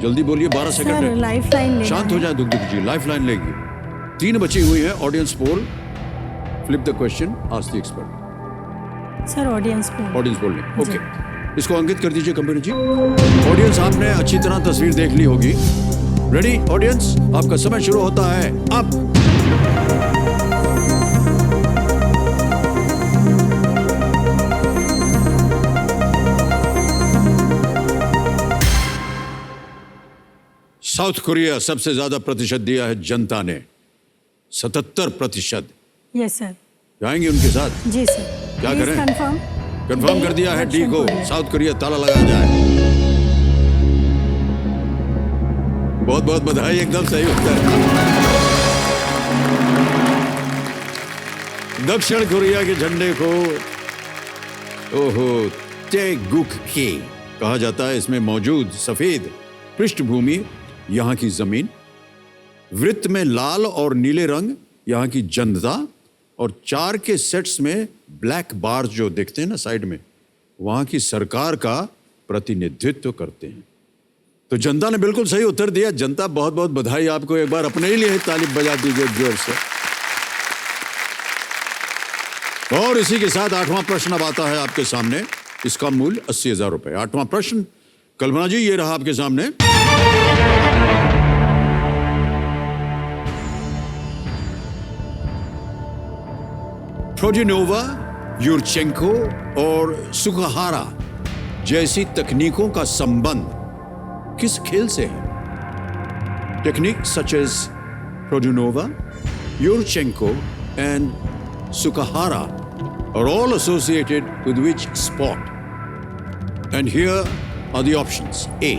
जल्दी बोलिए, 12 सेकंड है। लाइफ लाइन शांत हो जाए दुगदुग जी, लाइफ लाइन लेगी। 3 बची हुई है। Audience poll, flip the question, ask the expert. Sir audience poll ने, ओके। इसको अंकित कर दीजिए कंप्यूटर जी। ऑडियंस, आपने अच्छी तरह तस्वीर देख ली होगी। रेडी ऑडियंस, आपका समय शुरू होता है अब। साउथ कोरिया सबसे ज्यादा प्रतिशत दिया है जनता ने, 77%। Yes sir. जाएंगे उनके साथ? जी सर। क्या करें? कंफर्म कर दिया है डी को, साउथ कोरिया ताला लगा जाए। बहुत बहुत बधाई, एकदम सही उत्तर। दक्षिण कोरिया के झंडे को ताegukgi कहा जाता है। इसमें मौजूद सफेद पृष्ठभूमि यहाँ की जमीन, वृत्त में लाल और नीले रंग यहाँ की जनता, और 4 के सेट्स में ब्लैक बार जो देखते हैं ना साइड में, वहाँ की सरकार का प्रतिनिधित्व करते हैं। तो जनता ने बिल्कुल सही उत्तर दिया। जनता, बहुत बहुत बधाई आपको। एक बार अपने ही लिए ताली बजा दीजिए जोर से। और इसी के साथ 8वां प्रश्न अब आता है आपके सामने। इसका मूल्य 80,000 रुपए। 8वां प्रश्न, कल्पना जी, ये रहा आपके सामने। प्रोडिनोवा, यूरचेंको और सुकाहारा जैसी तकनीकों का संबंध किस खेल से है? Technique such as Produnova, Yurchenko and Tsukahara are all associated with which sport? And here are the options. A.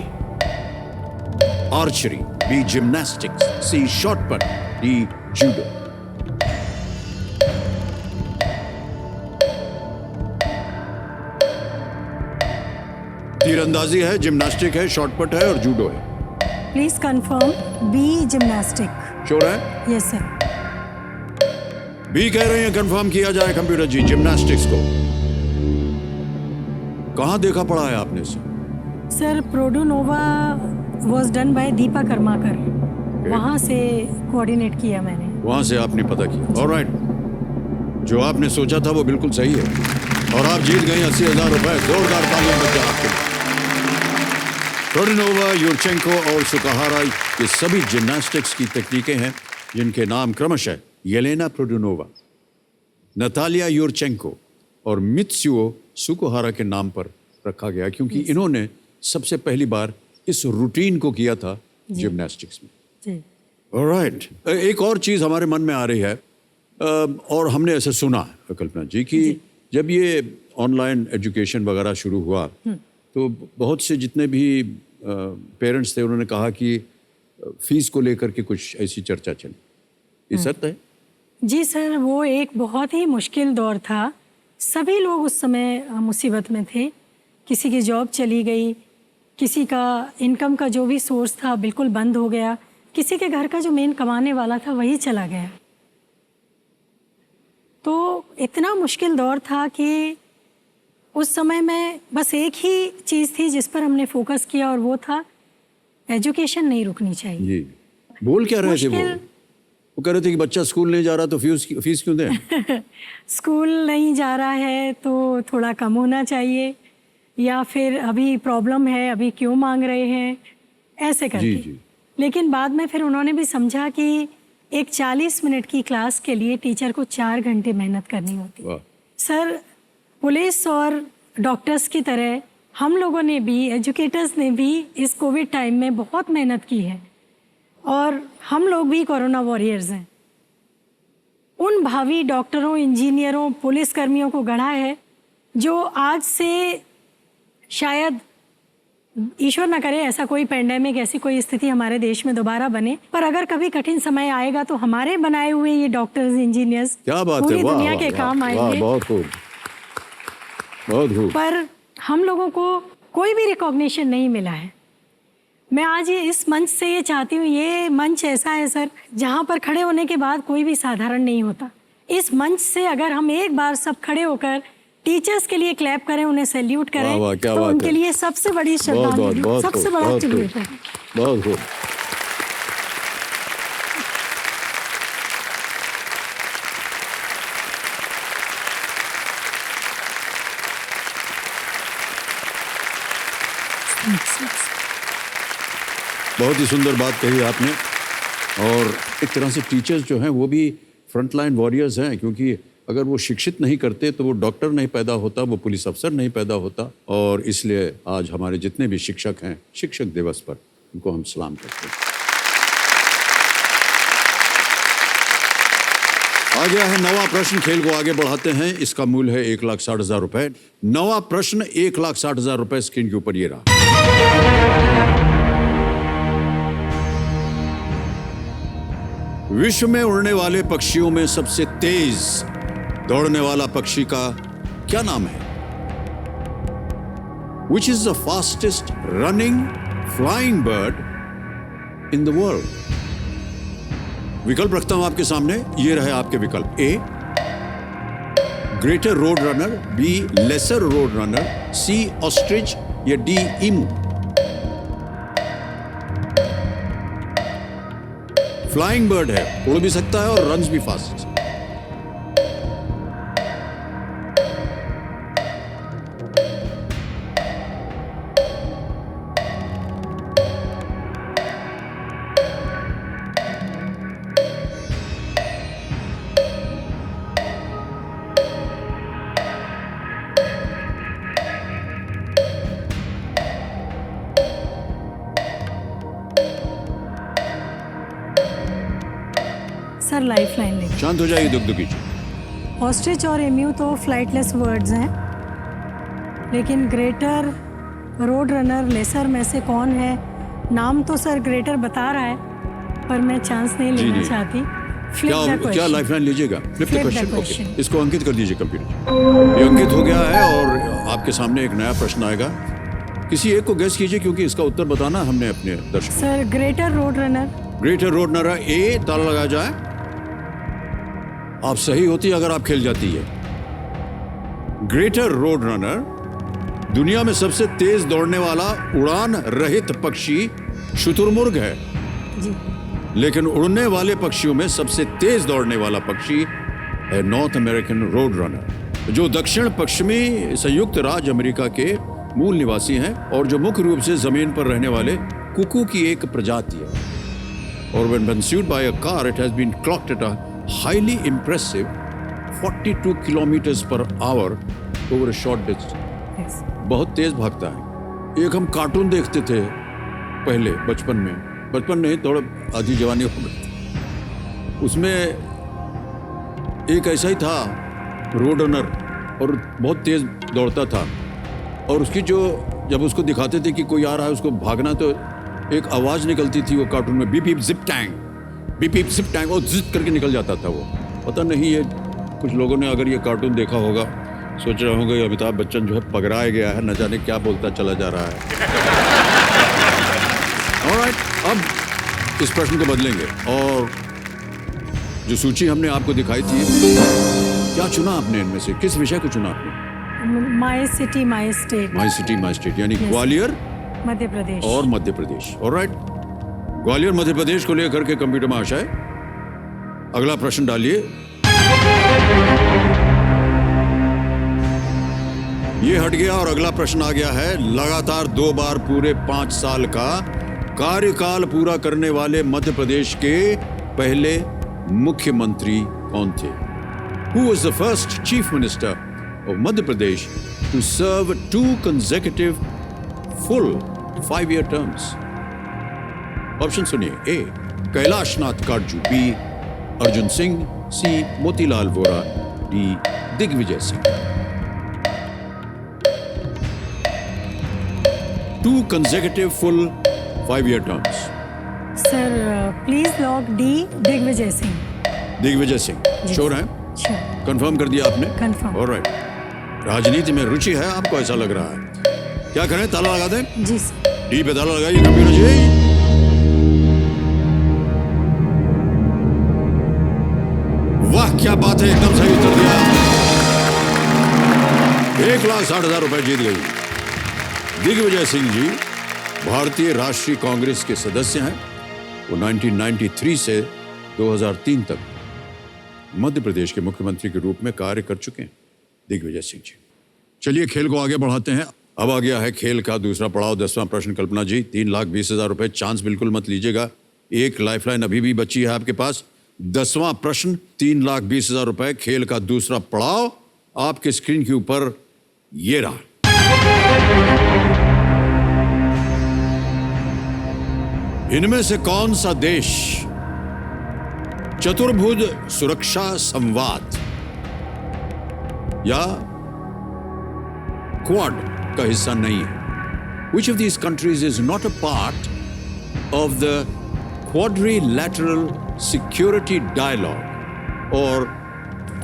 Archery. B. Gymnastics. C. Shot put. D. Judo. तीरंदाजी है, जिम्नास्टिक है, शॉटपुट है और जूडो है। Please confirm B gymnastic. Sure है? Yes sir. बी कह रहे हैं, कंफर्म किया जाए कंप्यूटर जी, जिम्नास्टिक्स को। कहां देखा पढ़ा है आपने इसे? Sir Produnova was done by Dipa Karmakar, वहां से कोऑर्डिनेट किया मैंने। वहां से आपने पता किया। ऑलराइट, जो आपने सोचा था वो बिल्कुल सही है और आप जीत गए 80,000 रुपए। जोरदार तालियां बजा आपके लिए। प्रोडोनोवा, यूरचेंको और सुकाहारा ये सभी जिम्नास्टिक्स की तकनीकें हैं जिनके नाम क्रमशः येलेना प्रोडोनोवा, नतालिया यूरचेंको और मित्सुओ सुकुहारा के नाम पर रखा गया, क्योंकि इन्होंने सबसे पहली बार इस रूटीन को किया था जिम्नास्टिक्स में। जी। ऑलराइट, एक और चीज़ हमारे मन में आ रही है और हमने ऐसे सुना है कल्पना जी कि जब ये ऑनलाइन एजुकेशन वगैरह शुरू हुआ तो बहुत से जितने भी पेरेंट्स थे उन्होंने कहा कि फीस को लेकर के कुछ ऐसी चर्चा चली। ये सत्य है? जी सर, वो एक बहुत ही मुश्किल दौर था। सभी लोग उस समय मुसीबत में थे। किसी की जॉब चली गई, किसी का इनकम का जो भी सोर्स था बिल्कुल बंद हो गया, किसी के घर का जो मेन कमाने वाला था वही चला गया। तो इतना मुश्किल दौर था कि उस समय में बस एक ही चीज़ थी जिस पर हमने फोकस किया और वो था एजुकेशन नहीं रुकनी चाहिए। जी। बोल क्या रहे थे वो कह रहे थे कि बच्चा स्कूल नहीं जा रहा तो फीस क्यों दें? स्कूल नहीं जा रहा है तो थोड़ा कम होना चाहिए, या फिर अभी प्रॉब्लम है, अभी क्यों मांग रहे हैं, ऐसे करके। जी। लेकिन बाद में फिर उन्होंने भी समझा कि एक 40 मिनट की क्लास के लिए टीचर को 4 घंटे मेहनत करनी होती है। सर, पुलिस और डॉक्टर्स की तरह हम लोगों ने भी, एजुकेटर्स ने भी इस कोविड टाइम में बहुत मेहनत की है और हम लोग भी कोरोना वॉरियर्स हैं। उन भावी डॉक्टरों, इंजीनियरों, पुलिस कर्मियों को गढ़ा है जो आज से शायद ईश्वर न करे ऐसा कोई पेंडेमिक, ऐसी कोई स्थिति हमारे देश में दोबारा बने, पर अगर कभी कठिन समय आएगा तो हमारे बनाए हुए ये डॉक्टर्स, इंजीनियर्स क्या बात पूरी है, दुनिया के काम आएंगे। बहुत खूब, बहुत खूब। पर हम लोगों को कोई भी रिकॉग्निशन नहीं मिला है। मैं आज ये इस मंच से ये चाहती हूँ, ये मंच ऐसा है सर जहाँ पर खड़े होने के बाद कोई भी साधारण नहीं होता। इस मंच से अगर हम एक बार सब खड़े होकर टीचर्स के लिए क्लैप करें, उन्हें सैल्यूट करें, वाह, क्या तो बात उनके है। लिए सबसे बड़ी श्रद्धांजलि, सबसे बड़ा ट्रिब्यूट है। बहुत खूब। बहुत ही सुंदर बात कही आपने। और एक तरह से टीचर्स जो हैं वो भी फ्रंटलाइन वॉरियर्स हैं, क्योंकि अगर वो शिक्षित नहीं करते तो वो डॉक्टर नहीं पैदा होता, वो पुलिस अफसर नहीं पैदा होता। और इसलिए आज हमारे जितने भी शिक्षक हैं, शिक्षक दिवस पर उनको हम सलाम करते हैं। आ गया है नवा प्रश्न, खेल को आगे बढ़ाते हैं। इसका मूल्य है 1,60,000 रुपए। नवा प्रश्न 1,60,000 रुपए स्क्रीन के ऊपर ये रहा। विश्व में उड़ने वाले पक्षियों में सबसे तेज दौड़ने वाला पक्षी का क्या नाम है? Which is the fastest running flying bird in the world? विकल्प रखता हूं आपके सामने, ये रहे आपके विकल्प। A greater road runner, B lesser road runner, C ostrich या डी ईमू। फ्लाइंग बर्ड है, उड़ भी सकता है और रन्स भी फास्ट। सर लाइफ लाइन लेंगे। शांत हो जाइए दुगदुगी जी। ऑस्ट्रिच और एम्यू तो फ्लाइटलेस वर्ड्स हैं, लेकिन ग्रेटर, रोड रनर, लेसर में से कौन है? नाम तो सर ग्रेटर बता रहा है, पर मैं चांस नहीं जी, लेना जी। चाहती। Flip the क्या question. लाइफलाइन लीजिएगा? Flip the Flip the question. question. Okay, इसको अंकित कर दीजिए कंप्यूटर। ये अंकित हो गया है और आपके सामने एक नया प्रश्न आएगा। किसी एक को गेस कीजिए, क्योंकि इसका उत्तर बताना हमने अपने दर्शकों। Sir greater road runner. Greater road runner A, ताला लगाया जाए। आप सही होती अगर आप खेल जाती है। ग्रेटर रोड रनर दुनिया में सबसे तेज दौड़ने वाला उड़ान रहित पक्षी शुतुरमुर्ग है, जी। लेकिन उड़ने वाले पक्षियों में सबसे तेज दौड़ने वाला पक्षी है नॉर्थ अमेरिकन रोड रनर, जो दक्षिण पश्चिमी संयुक्त राज्य अमेरिका के मूल निवासी हैं और जो मुख्य रूप से जमीन पर रहने वाले कुकू की एक प्रजाति है। और when pursued by a car, it has been clocked at a highly impressive 42 kilometers per hour over a short distance. Yes. बहुत तेज भागता है। एक हम कार्टून देखते थे पहले बचपन में, बचपन नहीं, थोड़ा आधी जवानी हो गई, उसमें एक ऐसा ही था रोड रनर और बहुत तेज दौड़ता था, और उसकी जो जब उसको दिखाते थे कि कोई आ रहा है उसको भागना, तो एक आवाज़ निकलती थी वो कार्टून में, beep beep zip Tang, beep beep zip Tang, और जिप करके निकल जाता था वो। पता नहीं ये कुछ लोगों ने अगर ये कार्टून देखा होगा सोच रहे होंगे अमिताभ बच्चन जो है पगड़ाया गया है, न जाने क्या बोलता चला जा रहा है। ऑलराइट, अब इस प्रश्न को बदलेंगे और जो सूची हमने आपको दिखाई थी, क्या चुना आपने इनमें से? किस विषय को चुना आपने? My city my state. My city my state, यानी ग्वालियर मध्य प्रदेश और मध्य प्रदेश। ऑलराइट, ग्वालियर मध्य प्रदेश को लेकर के कंप्यूटर महाशय अगला प्रश्न डालिए। ये हट गया और अगला प्रश्न आ गया है। लगातार 2 बार पूरे 5 साल का कार्यकाल पूरा करने वाले मध्य प्रदेश के पहले मुख्यमंत्री कौन थे? Who was the first chief minister of Madhya Pradesh to serve 2 consecutive full 5-year terms? Option सुनिए। A, Kailash Nath Katju, B, Arjun Singh, C, Motilal Vora, D, Digvijaya Singh. 2 consecutive full 5-year terms. Sir please lock D, Digvijaya Singh. Digvijaya Singh sure हैं? श्योर। कंफर्म कर दिया आपने? Confirm. ऑलराइट, राजनीति में रुचि है आपको, ऐसा लग रहा है। क्या करें, ताला लगा दें? जी सर। डी पे ताला लगाइए कंप्यूटर जी। वाह क्या बात है, एकदम सही उत्तर दिया। 1,60,000 रुपए जीत गई। दिग्विजय सिंह जी भारतीय राष्ट्रीय कांग्रेस के सदस्य हैं। वो 1993 से 2003 तक मध्य प्रदेश के मुख्यमंत्री के रूप में कार्य कर चुके हैं दिग्विजय सिंह जी। चलिए खेल को आगे बढ़ाते हैं। अब आ गया है खेल का दूसरा पड़ाव, 10वां प्रश्न। कल्पना जी, 3,20,000 रुपए, चांस बिल्कुल मत लीजिएगा। एक लाइफलाइन अभी भी बची है आपके पास। 10वां प्रश्न, 3,20,000 रुपए, खेल का दूसरा पड़ाव आपके स्क्रीन के ऊपर ये रहा। इनमें से कौन सा देश चतुर्भुज सुरक्षा संवाद या क्वाड का हिस्सा नहीं है? Which of these countries is not a part of the Quadrilateral Security Dialogue or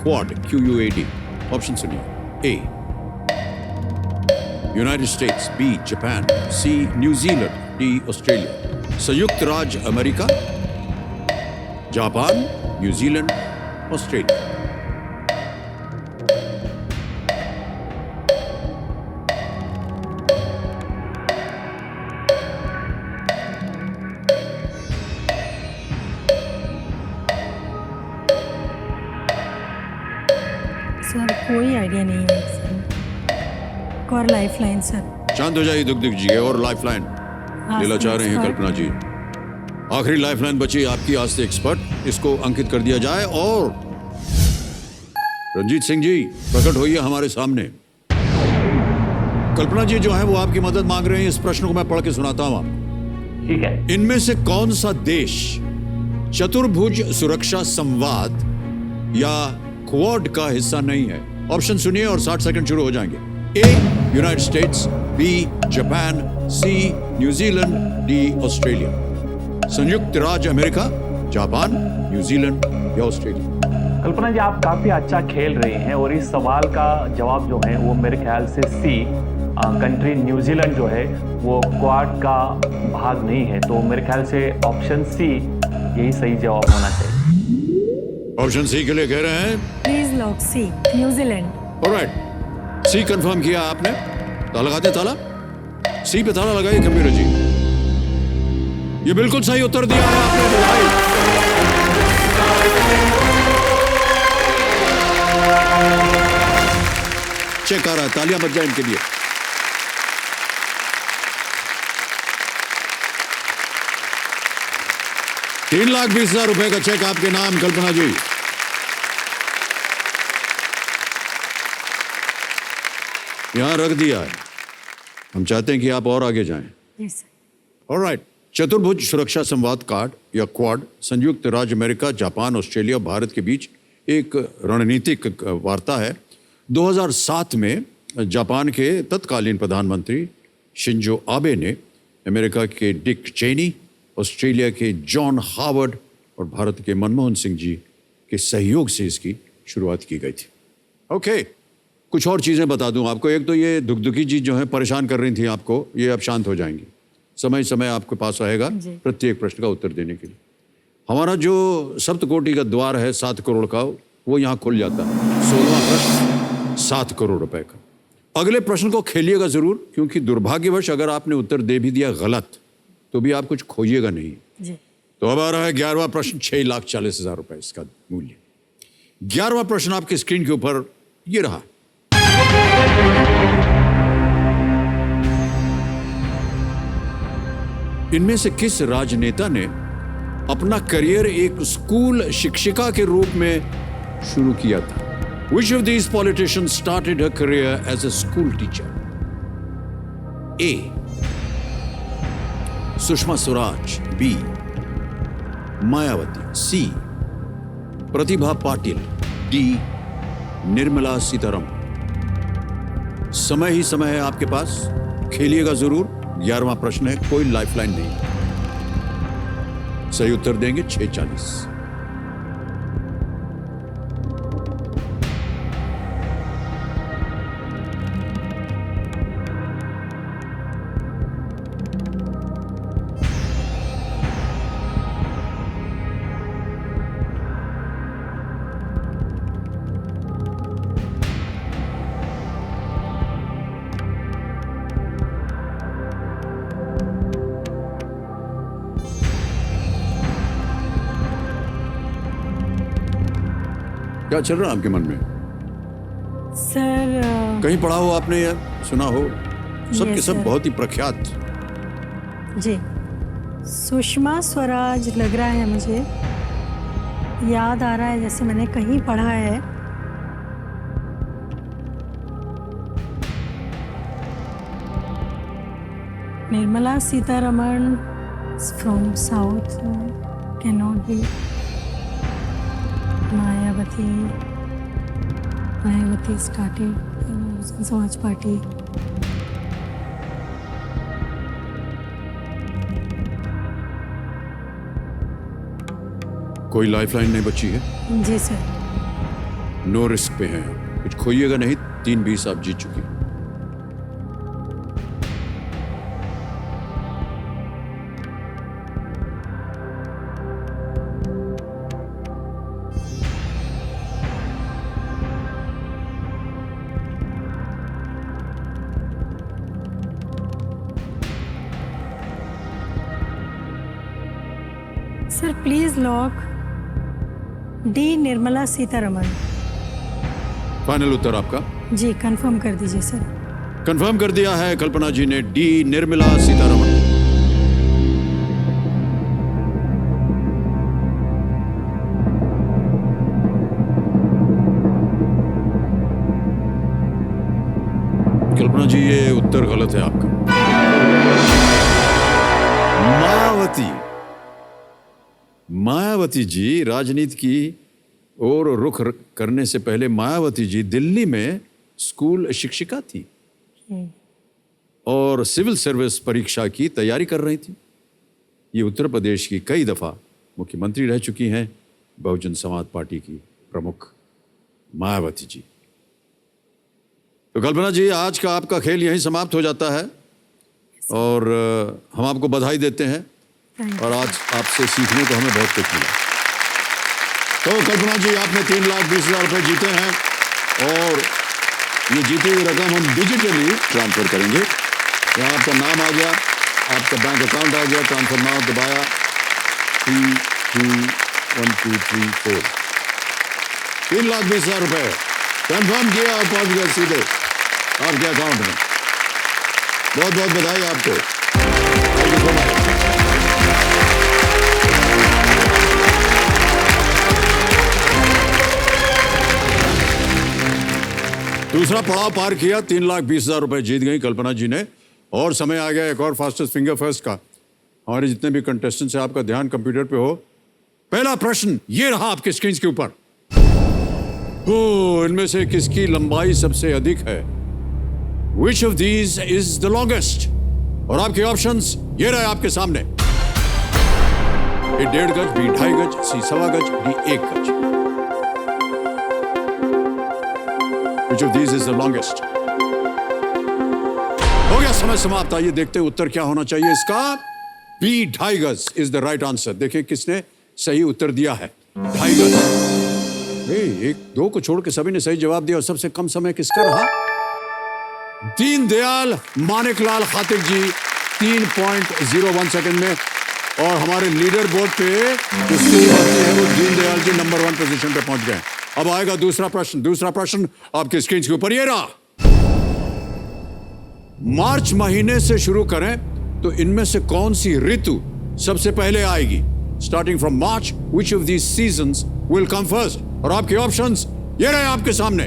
Quad, QUAD? Option सुनिए। A, United states, B, Japan, C, New Zealand, D, Australia. संयुक्त राज्य America, Japan, New Zealand, Australia. Sir कोई आइडिया नहीं है सर। एक और लाइफलाइन सर। शांत हो जाइए दुग्ध जी, और लाइफलाइन लेना चाह रहे हैं कल्पना जी। आखिरी लाइफलाइन बची आपकी आज से एक्सपर्ट, इसको अंकित कर दिया जाए। और रंजीत सिंह जी प्रकट होइए हमारे सामने। कल्पना जी जो है वो आपकी मदद मांग रहे हैं। इस प्रश्न को मैं पढ़ के सुनाता हूं आपको। ठीक है। इनमें से कौन सा देश चतुर्भुज सुरक्षा संवाद या क्वाड का हिस्सा नहीं है? ऑप्शन सुनिए और 60 सेकंड शुरू हो जाएंगे। ए यूनाइटेड स्टेट्स, बी जापान, सी न्यूजीलैंड, डी ऑस्ट्रेलिया। संयुक्त राज्य अमेरिका, जापान, न्यूजीलैंड या ऑस्ट्रेलिया? कल्पना जी, आप काफी अच्छा खेल रहे हैं और इस सवाल का जवाब जो है वो मेरे ख्याल से सी, कंट्री न्यूजीलैंड जो है वो क्वाड का भाग नहीं है, तो मेरे ख्याल से ऑप्शन सी यही सही जवाब होना चाहिए। ऑप्शन सी के लिए कह रहे हैं? Please lock C, New Zealand. Alright, C confirm किया आपने। ताला लगाते ताला, सी पे ताला लगाइए कंप्यूटर जी। ये बिल्कुल सही उत्तर दिया है आपने, बधाई। चेक आ रहा है, तालियां बज जाए इनके लिए। ₹3,20,000 का चेक आपके नाम, कल्पना जी। यहां रख दिया है। हम चाहते हैं कि आप और आगे जाएं। जी सर। ऑलराइट, चतुर्भुज सुरक्षा संवाद कार्ड या क्वाड संयुक्त राज्य अमेरिका, जापान, ऑस्ट्रेलिया, भारत के बीच एक रणनीतिक वार्ता है। 2007 में जापान के तत्कालीन प्रधानमंत्री शिंजो आबे ने अमेरिका के डिक चेनी, ऑस्ट्रेलिया के जॉन हावर्ड और भारत के मनमोहन सिंह जी के सहयोग से इसकी शुरुआत की गई थी। ओके, कुछ और चीज़ें बता दूं आपको। एक तो ये दुखदुखी चीज़ जो है परेशान कर रही थी आपको, ये अब शांत हो जाएंगी। समय समय आपके पास रहेगा प्रत्येक प्रश्न का उत्तर देने के लिए। हमारा जो सप्तकोटि का द्वार है 7 करोड़ का, वो यहाँ खुल जाता है। 16वां प्रश्न 7 करोड़ रुपए का। अगले प्रश्न को खेलिएगा जरूर, क्योंकि दुर्भाग्यवश अगर आपने उत्तर दे भी दिया गलत तो भी आप कुछ खोजिएगा नहीं जी। तो अब आ रहा है 11वां प्रश्न, 6,40,000 रुपए इसका मूल्य। 11वां प्रश्न आपकी स्क्रीन के ऊपर ये रहा। इनमें से किस राजनेता ने अपना करियर एक स्कूल शिक्षिका के रूप में शुरू किया था? Which of these politicians started her career as a school teacher? A. Sushma Swaraj, B. Mayawati, C. Pratibha Patil, D. Nirmala Sitharaman. समय ही समय है आपके पास, खेलिएगा जरूर। 11वां प्रश्न है, कोई लाइफलाइन नहीं। सही उत्तर देंगे 6,40। क्या चल रहा है आपके मन में? सर कहीं पढ़ा हो आपने या सुना हो? सब के Yes, सब sir. बहुत ही प्रख्यात। जी, सुषमा स्वराज लग रहा है मुझे, याद आ रहा है जैसे मैंने कहीं पढ़ा है। Nirmala Sitharaman from south, can not be. Mayawati started समाज पार्टी। कोई लाइफलाइन नहीं बची है? जी सर। नो रिस्क पे हैं, कुछ खोइएगा नहीं। 3,20 आप जीत चुके हैं। Sir please lock D, Nirmala Sitharaman. Final उत्तर आपका? जी, कंफर्म कर दीजिए सर। कंफर्म कर दिया है कल्पना जी ने, डी निर्मला सीतारमण। कल्पना जी ये उत्तर गलत है आपका। मायावती जी राजनीति की और रुख करने से पहले मायावती जी दिल्ली में स्कूल शिक्षिका थी और सिविल सर्विस परीक्षा की तैयारी कर रही थी। ये उत्तर प्रदेश की कई दफा मुख्यमंत्री रह चुकी हैं बहुजन समाज पार्टी की प्रमुख मायावती जी। तो कल्पना जी, आज का आपका खेल यहीं समाप्त हो जाता है और हम आपको बधाई देते हैं और आज आपसे सीखने को हमें बहुत कुछ मिला। तो कल्पना जी, आपने 3,20,000 रुपये जीते हैं और ये जीती हुई रकम हम डिजिटली ट्रांसफर करेंगे। यहाँ आपका नाम आ गया, आपका बैंक अकाउंट आ गया, ट्रांसफर नाउ दबाया 321234, 3,20,000 रुपये कंफर्म किया और पहुंच गया सीधे आपके अकाउंट में। बहुत बहुत बधाई आपको। Thank you so much. दूसरा पड़ाव पार किया, 3,20,000 रुपए जीत गई कल्पना जी ने और समय आ गया एक और फास्टेस्ट फिंगर फर्स्ट का। हमारे जितने भी कंटेस्टेंट से आपका ध्यान कंप्यूटर पे हो। पहला प्रश्न ये रहा आपके स्क्रीन के ऊपर। इनमें से किसकी लंबाई सबसे अधिक है? Which of these is the longest? और आपके ऑप्शंस ये रहे आपके सामने। ए 1.5 गज, बी 2.5 गज, सी 1.25 गज, डी 1 गज। Which of these is the longest? हो गया समय समाप्त। आइए देखते हैं उत्तर क्या होना चाहिए इसका। बी 2.5 गज इज द राइट आंसर। देखिए किसने सही उत्तर दिया है। 2.5 गज। एक दो को छोड़ के सभी ने सही जवाब दिया और सबसे कम समय किसका रहा? दीनदयाल मानिकलाल खातिर जी 3.01 सेकंड में। और हमारे लीडर बोर्ड पे जो स्थिति बनती है वो दीनदयाल जी नंबर 1 पोजीशन पे पहुंच गए। अब आएगा दूसरा प्रश्न। दूसरा प्रश्न आपके स्क्रीन के ऊपर ये रहा। मार्च महीने से शुरू करें तो इनमें से कौन सी ऋतु सबसे पहले आएगी? Starting from March, which of these seasons will come first? और आपके ऑप्शंस ये रहे आपके सामने।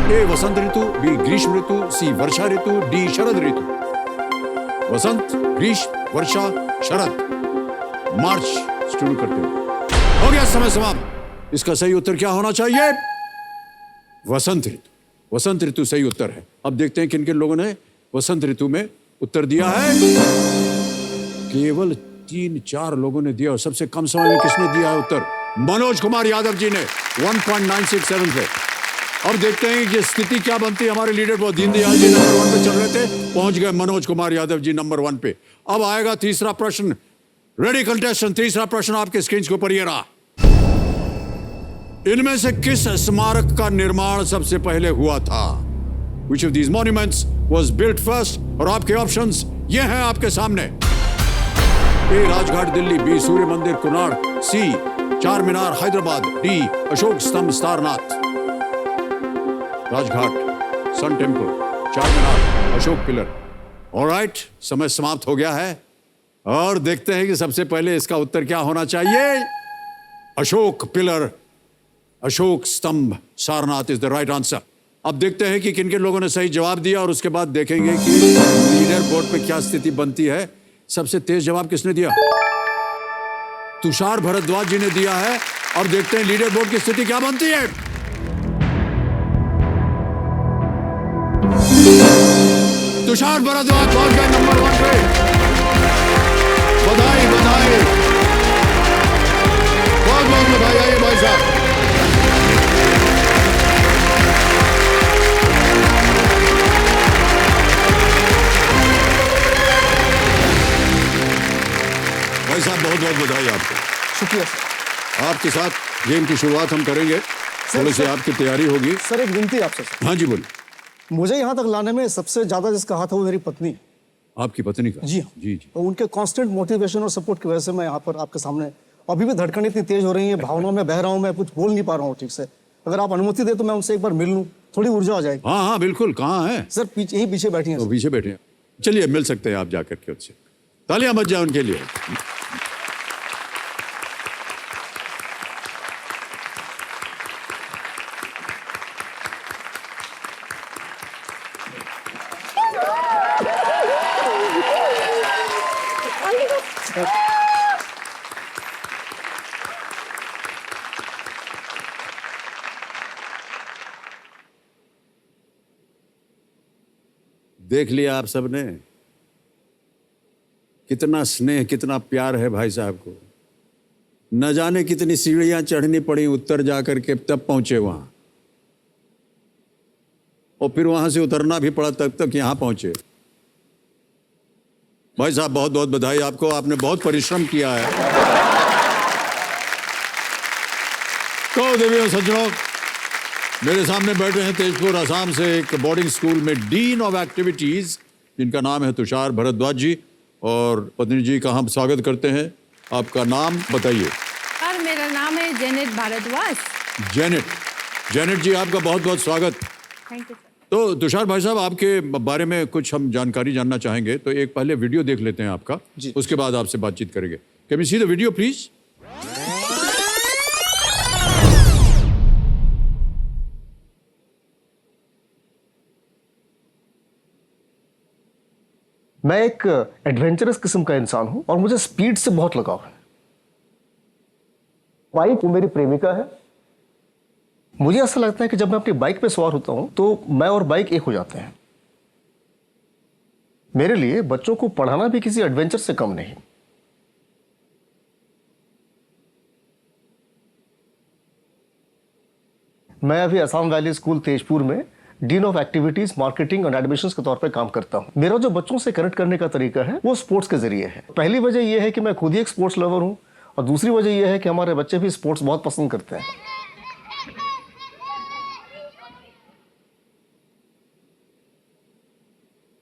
ए वसंत ऋतु, बी ग्रीष्म ऋतु, सी वर्षा ऋतु, डी शरद ऋतु। वसंत, ग्रीष्म, वर्षा, शरद। मार्च शुरू करते हुए हो गया समय समाप्त। इसका सही उत्तर क्या होना चाहिए? वसंत ऋतु। वसंत ऋतु सही उत्तर है। अब देखते हैं किन किन लोगों ने वसंत ऋतु में उत्तर दिया है। केवल 3-4 लोगों ने दिया और सबसे कम समय में किसने दिया है उत्तर? मनोज कुमार यादव जी ने 1.967 पे। अब देखते हैं कि स्थिति क्या बनती है। हमारे लीडर बहुत दीनदयाल जी नंबर 1 पे चल रहे थे, पहुंच गए मनोज कुमार यादव जी नंबर 1 पे। अब आएगा तीसरा प्रश्न। रेडी कंटेस्टेंट, तीसरा प्रश्न आपके स्क्रीन के ऊपर ये रहा। इनमें से किस स्मारक का निर्माण सबसे पहले हुआ था? Which of these monuments was built first? और आपके ऑप्शंस ये हैं आपके सामने। ए राजघाट दिल्ली, बी सूर्य मंदिर कुणाड़, सी चार मीनार हैदराबाद, डी अशोक स्तंभ सारनाथ। राजघाट, सन टेम्पल, चार मीनार, अशोक पिलर। ऑलराइट, समय समाप्त हो गया है और देखते हैं कि सबसे पहले इसका उत्तर क्या होना चाहिए। अशोक पिलर, अशोक स्तंभ Sarnath is the right answer. अब देखते हैं कि किन किन लोगों ने सही जवाब दिया और उसके बाद देखेंगे कि लीडर बोर्ड पे क्या स्थिति बनती है। सबसे तेज जवाब किसने दिया? तुषार भरद्वाज जी ने दिया है। और देखते हैं लीडर बोर्ड की स्थिति क्या बनती है। तुषार भरद्वाज पहुंच गए नंबर 1 पे। बधाई बधाई, बहुत बहुत बधाई। आइए भाई साहब। भाई साहब बहुत बहुत बधाई आपको। शुक्रिया सर। आपके साथ गेम की शुरुआत हम करेंगे। थोड़ी सी आपकी तैयारी होगी। सर एक विनती आपसे सर। हाँ जी बोलिए। मुझे यहाँ तक लाने में सबसे ज्यादा जिसका हाथ है वो मेरी पत्नी। आपकी पत्नी का? जी जी जी। तो उनके कांस्टेंट मोटिवेशन और सपोर्ट की वजह से मैं यहाँ पर आपके सामने, अभी भी धड़कन इतनी तेज हो रही है, भावनाओं में बह रहा हूँ, मैं कुछ बोल नहीं पा रहा हूँ ठीक से। अगर आप अनुमति दे तो मैं उनसे एक बार मिल लूँ, थोड़ी ऊर्जा आ जाएगी। हाँ हाँ बिल्कुल। कहाँ है? सर पीछे, यहीं पीछे बैठी हैं। वो पीछे बैठे हैं। चलिए मिल सकते हैं आप जाकर के उनसे। तालियां बज जाए उनके लिए। देख लिया आप सबने, कितना स्नेह कितना प्यार है भाई साहब को। न जाने कितनी सीढ़ियां चढ़नी पड़ी उत्तर जाकर के तब पहुंचे वहां, और फिर वहां से उतरना भी पड़ा तब तक यहां पहुंचे। भाई साहब बहुत बहुत बधाई आपको, आपने बहुत परिश्रम किया है। तो देवियों सज्जनों, मेरे सामने बैठे हैं तेजपुर असम से एक बोर्डिंग स्कूल में डीन ऑफ एक्टिविटीज, जिनका नाम है तुषार भरद्वाज जी। और पत्नी जी का हम स्वागत करते हैं। आपका नाम बताइए। सर मेरा नाम है जेनेट भारद्वाज। जेनेट जी, आपका बहुत बहुत स्वागत। Thank you sir. तो तुषार भाई साहब, आपके बारे में कुछ हम जानकारी जानना चाहेंगे, तो एक पहले वीडियो देख लेते हैं आपका जी। उसके बाद आपसे बातचीत करेंगे। Can we see the video please? मैं एक एडवेंचरस किस्म का इंसान हूं और मुझे स्पीड से बहुत लगाव है। बाइक वो मेरी प्रेमिका है। मुझे ऐसा लगता है कि जब मैं अपनी बाइक पे सवार होता हूं तो मैं और बाइक एक हो जाते हैं। मेरे लिए बच्चों को पढ़ाना भी किसी एडवेंचर से कम नहीं। मैं अभी असम वैली स्कूल तेजपुर में डीन ऑफ एक्टिविटीज, मार्केटिंग और एडमिशंस के तौर पे काम करता हूं। मेरा जो बच्चों से कनेक्ट करने का तरीका है वो स्पोर्ट्स के जरिए है। पहली वजह यह है कि मैं खुद ही एक स्पोर्ट्स लवर हूं, और दूसरी वजह यह है कि हमारे बच्चे भी स्पोर्ट्स बहुत पसंद करते हैं।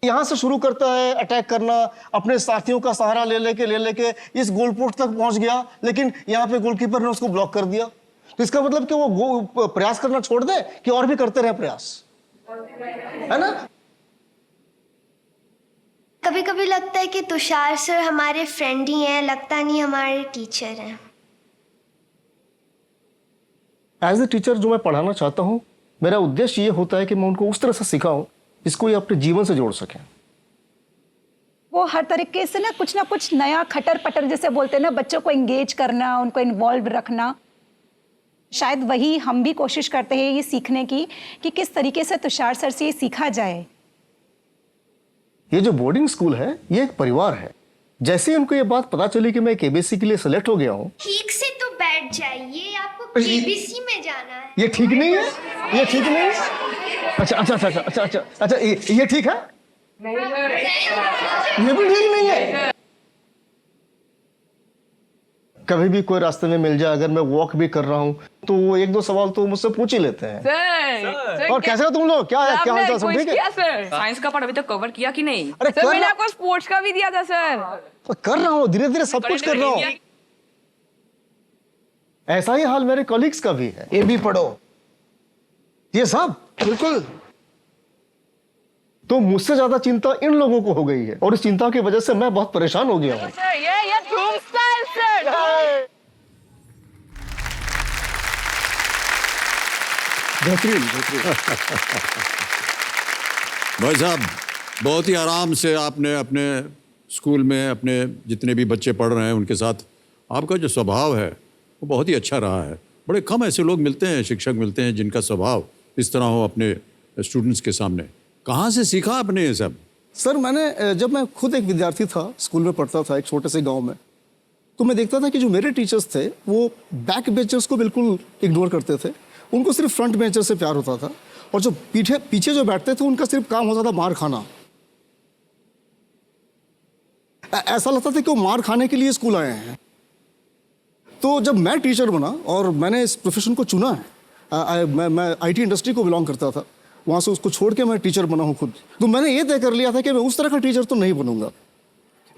यहां से शुरू करता है अटैक करना, अपने साथियों का सहारा ले लेके इस गोल पोस्ट तक पहुंच गया, लेकिन यहां पे गोलकीपर ने उसको ब्लॉक कर दिया। तो इसका मतलब कि वो प्रयास करना छोड़ दे कि और भी करते रहे प्रयास, है ना? कभी कभी लगता है कि तुषार सर हमारे फ्रेंड ही हैं, लगता नहीं हमारे टीचर हैं। एज ए टीचर जो मैं पढ़ाना चाहता हूं, मेरा उद्देश्य ये होता है कि मैं उनको उस तरह से सिखाऊं जिसको ये अपने जीवन से जोड़ सकें। वो हर तरीके से ना कुछ नया खटर पटर जैसे बोलते हैं ना, बच्चों को एंगेज करना, उनको इन्वॉल्व रखना। शायद वही हम भी कोशिश करते हैं ये सीखने की कि किस तरीके से तुषार सर से ये सीखा जाए। ये जो बोर्डिंग स्कूल है ये एक परिवार है। जैसे ही उनको ये बात पता चली कि मैं केबीसी के लिए सिलेक्ट हो गया हूँ। ठीक से तो बैठ जाइए, आपको केबीसी में जाना है। ये ठीक नहीं है, ये ठीक नहीं है। अच्छा, ये ठीक है, ये भी ठीक नहीं है। कभी भी कोई रास्ते में मिल जाए, अगर मैं वॉक भी कर रहा हूँ तो वो एक दो सवाल तो मुझसे पूछ ही लेते हैं। सर, और कैसे हो तुम लोग, क्या है, क्या हाल चाल, सब ठीक है? सर साइंस का पढ़ अभी तक कवर किया कि नहीं? अरे सर मैंने आपको स्पोर्ट्स का भी दिया था सर। कर रहा हूँ, धीरे धीरे सब कुछ कर रहा हूँ। ऐसा ही हाल मेरे कॉलीग्स का भी है। ये भी पढ़ो, ये सब बिल्कुल। तो मुझसे ज्यादा चिंता इन लोगों को हो गई है, और इस चिंता की वजह से मैं बहुत परेशान हो गया हूँ। सर ये धूम स्टाइल सर। बेहतरीन। भाई साहब, बहुत ही आराम से आपने अपने स्कूल में अपने जितने भी बच्चे पढ़ रहे हैं उनके साथ आपका जो स्वभाव है वो बहुत ही अच्छा रहा है। बड़े कम ऐसे लोग मिलते हैं, शिक्षक मिलते हैं जिनका स्वभाव इस तरह हो अपने स्टूडेंट्स के सामने। कहाँ से सीखा आपने ये सब? सर मैंने, जब मैं खुद एक विद्यार्थी था, स्कूल में पढ़ता था एक छोटे से गांव में, तो मैं देखता था कि जो मेरे टीचर्स थे वो बैक बेंचर्स को बिल्कुल इग्नोर करते थे। उनको सिर्फ फ्रंट बेंचर से प्यार होता था, और जो पीछे जो बैठते थे उनका सिर्फ काम होता था मार खाना। ऐसा लगता था कि वो मार खाने के लिए स्कूल आए हैं। तो जब मैं टीचर बना और मैंने इस प्रोफेशन को चुना है, मैं IT इंडस्ट्री को बिलोंग करता था, वहाँ से उसको छोड़ के मैं टीचर बना हूँ खुद। तो मैंने ये तय कर लिया था कि मैं उस तरह का टीचर तो नहीं बनूंगा।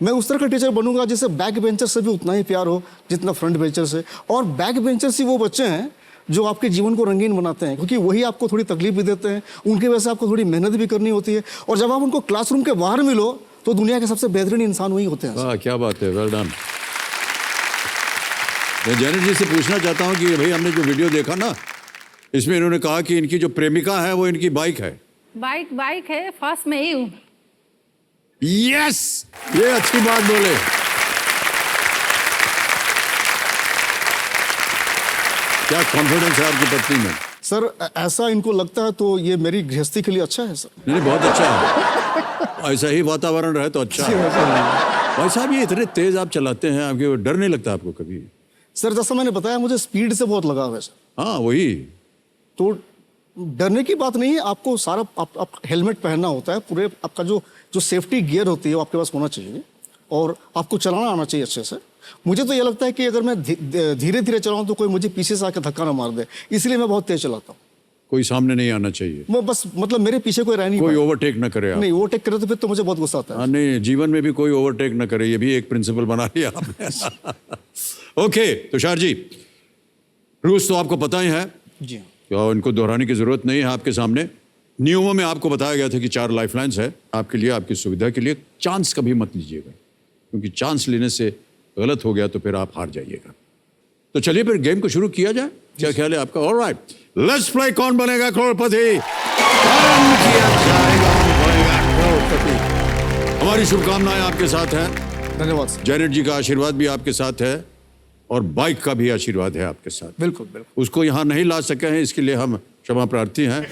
मैं उस तरह का टीचर बनूंगा जिससे बैक बेंचर से भी उतना ही प्यार हो जितना फ्रंट बेंचर से। और बैक बेंचर से वो बच्चे हैं जो आपके जीवन को रंगीन बनाते हैं, क्योंकि वही आपको थोड़ी तकलीफ भी देते हैं, उनकी वजह से आपको थोड़ी मेहनत भी करनी होती है, और जब आप उनको क्लासरूम के बाहर मिलो तो दुनिया के सबसे बेहतरीन इंसान वही होते हैं। वाह, क्या बात है, वेल डन। मैं जेनेट जी से पूछना चाहता हूँ कि भाई हमने जो वीडियो देखा ना, इसमें इन्होंने कहा कि इनकी जो प्रेमिका है वो इनकी बाइक है। बाइक है, फास्ट में ही हूँ। यस, ये अच्छी बात बोले। क्या कॉन्फिडेंस है आपकी पत्नी में? सर ऐसा इनको लगता है तो ये मेरी गृहस्थी के लिए अच्छा है सर। नहीं, बहुत अच्छा है। ऐसा ही वातावरण रहे तो अच्छा है। भाई साहब ये इतने तेज आप चलाते हैं, आपके डर नहीं लगता आपको कभी? सर जैसा मैंने बताया मुझे स्पीड से बहुत लगाव है सर। हाँ वही तो डरने की बात नहीं है, आपको सारा आप हेलमेट पहनना होता है, पूरे आपका जो सेफ्टी गियर होती है वो आपके पास होना चाहिए और आपको चलाना आना चाहिए अच्छे से। मुझे तो ये लगता है कि अगर मैं धीरे धीरे चलाऊं तो कोई मुझे पीछे से आके धक्का ना मार दे, इसलिए मैं बहुत तेज चलाता हूँ। कोई सामने नहीं आना चाहिए, मैं बस मतलब मेरे पीछे कोई रह नहीं कोई पाए। ओवरटेक न करे आप। नहीं ओवरटेक करे तो फिर तो मुझे बहुत गुस्सा आता है। हाँ नहीं, जीवन में भी कोई ओवरटेक न करे, ये भी एक प्रिंसिपल बना लिया आपने। ओके तुषार जी, रूल्स तो आपको पता ही है जी तो इनको दोहराने की जरूरत नहीं है। आपके सामने नियमों में आपको बताया गया था कि 4 लाइफलाइंस है आपके लिए, आपकी सुविधा के लिए। चांस कभी मत लीजिएगा, क्योंकि चांस लेने से गलत हो गया तो फिर आप हार जाइएगा। तो चलिए फिर गेम को शुरू किया जाए, क्या ख्याल है आपका? ऑलराइट, लेट्स प्ले कौन बनेगा करोड़पति। हमारी शुभकामनाएं आपके साथ हैं। धन्यवाद सर। जैनेट जी का आशीर्वाद भी आपके साथ है और बाइक का भी आशीर्वाद है आपके साथ। बिल्कुल बिल्कुल। उसको यहाँ नहीं ला सके हैं, इसके लिए हम क्षमा प्रार्थी हैं।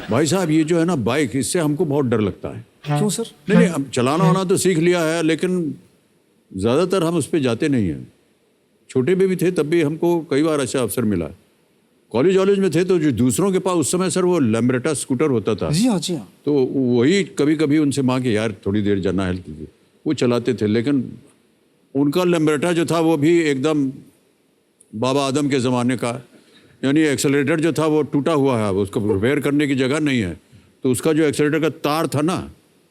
भाई साहब ये जो है ना बाइक, इससे हमको बहुत डर लगता है। क्यों सर? नहीं, हम चलाना होना तो सीख लिया है, लेकिन ज़्यादातर हम उस पर जाते नहीं हैं। छोटे में भी थे तब भी हमको कई बार ऐसा अवसर मिला। कॉलेज वॉलेज में थे तो जो दूसरों के पास उस समय सर वो लैम्ब्रेटा स्कूटर होता था। जी हाँ जी हाँ। तो वही कभी कभी उनसे मांग के यार थोड़ी देर जाना है, वो चलाते थे। लेकिन उनका लैम्ब्रेटा जो था वो भी एकदम बाबा आदम के ज़माने का, यानी एक्सेलरेटर जो था वो टूटा हुआ है, उसको रिपेयर करने की जगह नहीं है। तो उसका जो एक्सेलरेटर का तार था ना,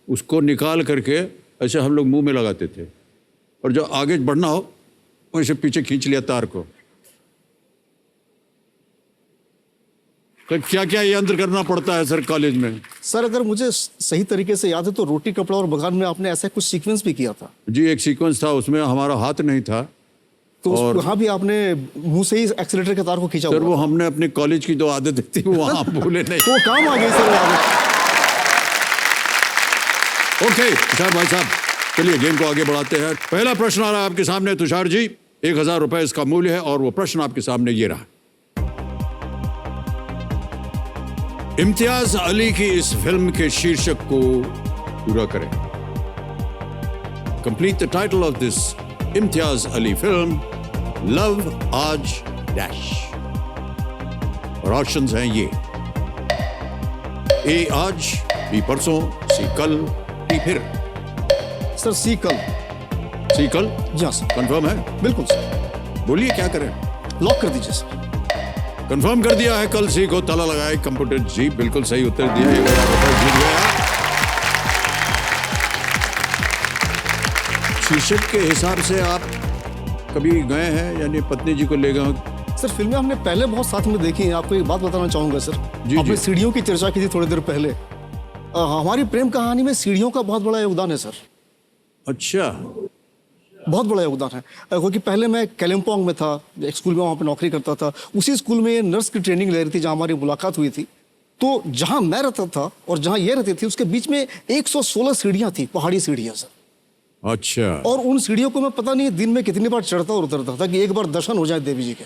उसको निकाल करके ऐसे हम लोग मुंह में लगाते थे, और जो आगे बढ़ना हो वैसे पीछे खींच लिया तार को। तो क्या क्या यंत्र करना पड़ता है सर कॉलेज में? सर अगर मुझे सही तरीके से याद है तो रोटी कपड़ा और बगान में आपने ऐसा कुछ सीक्वेंस भी किया था। जी एक सीक्वेंस था, उसमें हमारा हाथ नहीं था। तो वहाँ भी आपने मुंह से ही एक्सीलेटर के तार को खींचा। सर वो हमने अपने कॉलेज की जो आदत थी वो वहाँ भूले नहीं। तो काम आ गई सर। ओके तुषार भाई साहब, चलिए गेम को आगे बढ़ाते हैं। पहला प्रश्न आ रहा है आपके सामने तुषार जी, 1000 रुपए इसका मूल्य है और वो प्रश्न आपके सामने ये रहा। इम्तियाज अली की इस फिल्म के शीर्षक को पूरा करें। Complete the title of this Imtiaz Ali film, love आज डैश। और ऑप्शंस हैं ये: ए आज, बी परसों, सी कल, डी फिर। सर सी कल। सी कल? जी हाँ सर। कंफर्म है? बिल्कुल सर। बोलिए क्या करें? लॉक कर दीजिए सर। कंफर्म कर दिया है, कल सी को ताला लगाए कंप्यूटर जी। बिल्कुल सही उत्तर दिया, 1000 रुपए जीत गया। शीर्षक के हिसाब से आप कभी गए हैं, यानी पत्नी जी को ले गए? सर फिल्में हमने पहले बहुत साथ में देखी हैं। आपको एक बात बताना चाहूंगा सर, जी, आपने जी। सीढ़ियों की चर्चा की थी थोड़ी देर पहले। हमारी प्रेम कहानी में सीढ़ियों का बहुत बड़ा योगदान है सर। अच्छा, बहुत बड़ा योगदान है, क्योंकि पहले मैं कालिम्पोंग में था, एक स्कूल में वहाँ पे नौकरी करता था। उसी स्कूल में ये नर्स की ट्रेनिंग ले रही थी, जहाँ हमारी मुलाकात हुई थी। तो जहाँ मैं रहता था और जहाँ ये रहती थी उसके बीच में 116 सीढ़ियाँ थी, पहाड़ी सीढ़ियाँ सर। अच्छा। और उन सीढ़ियों को मैं पता नहीं दिन में कितनी बार चढ़ता और उतरता था कि एक बार दर्शन हो जाए देवी जी के।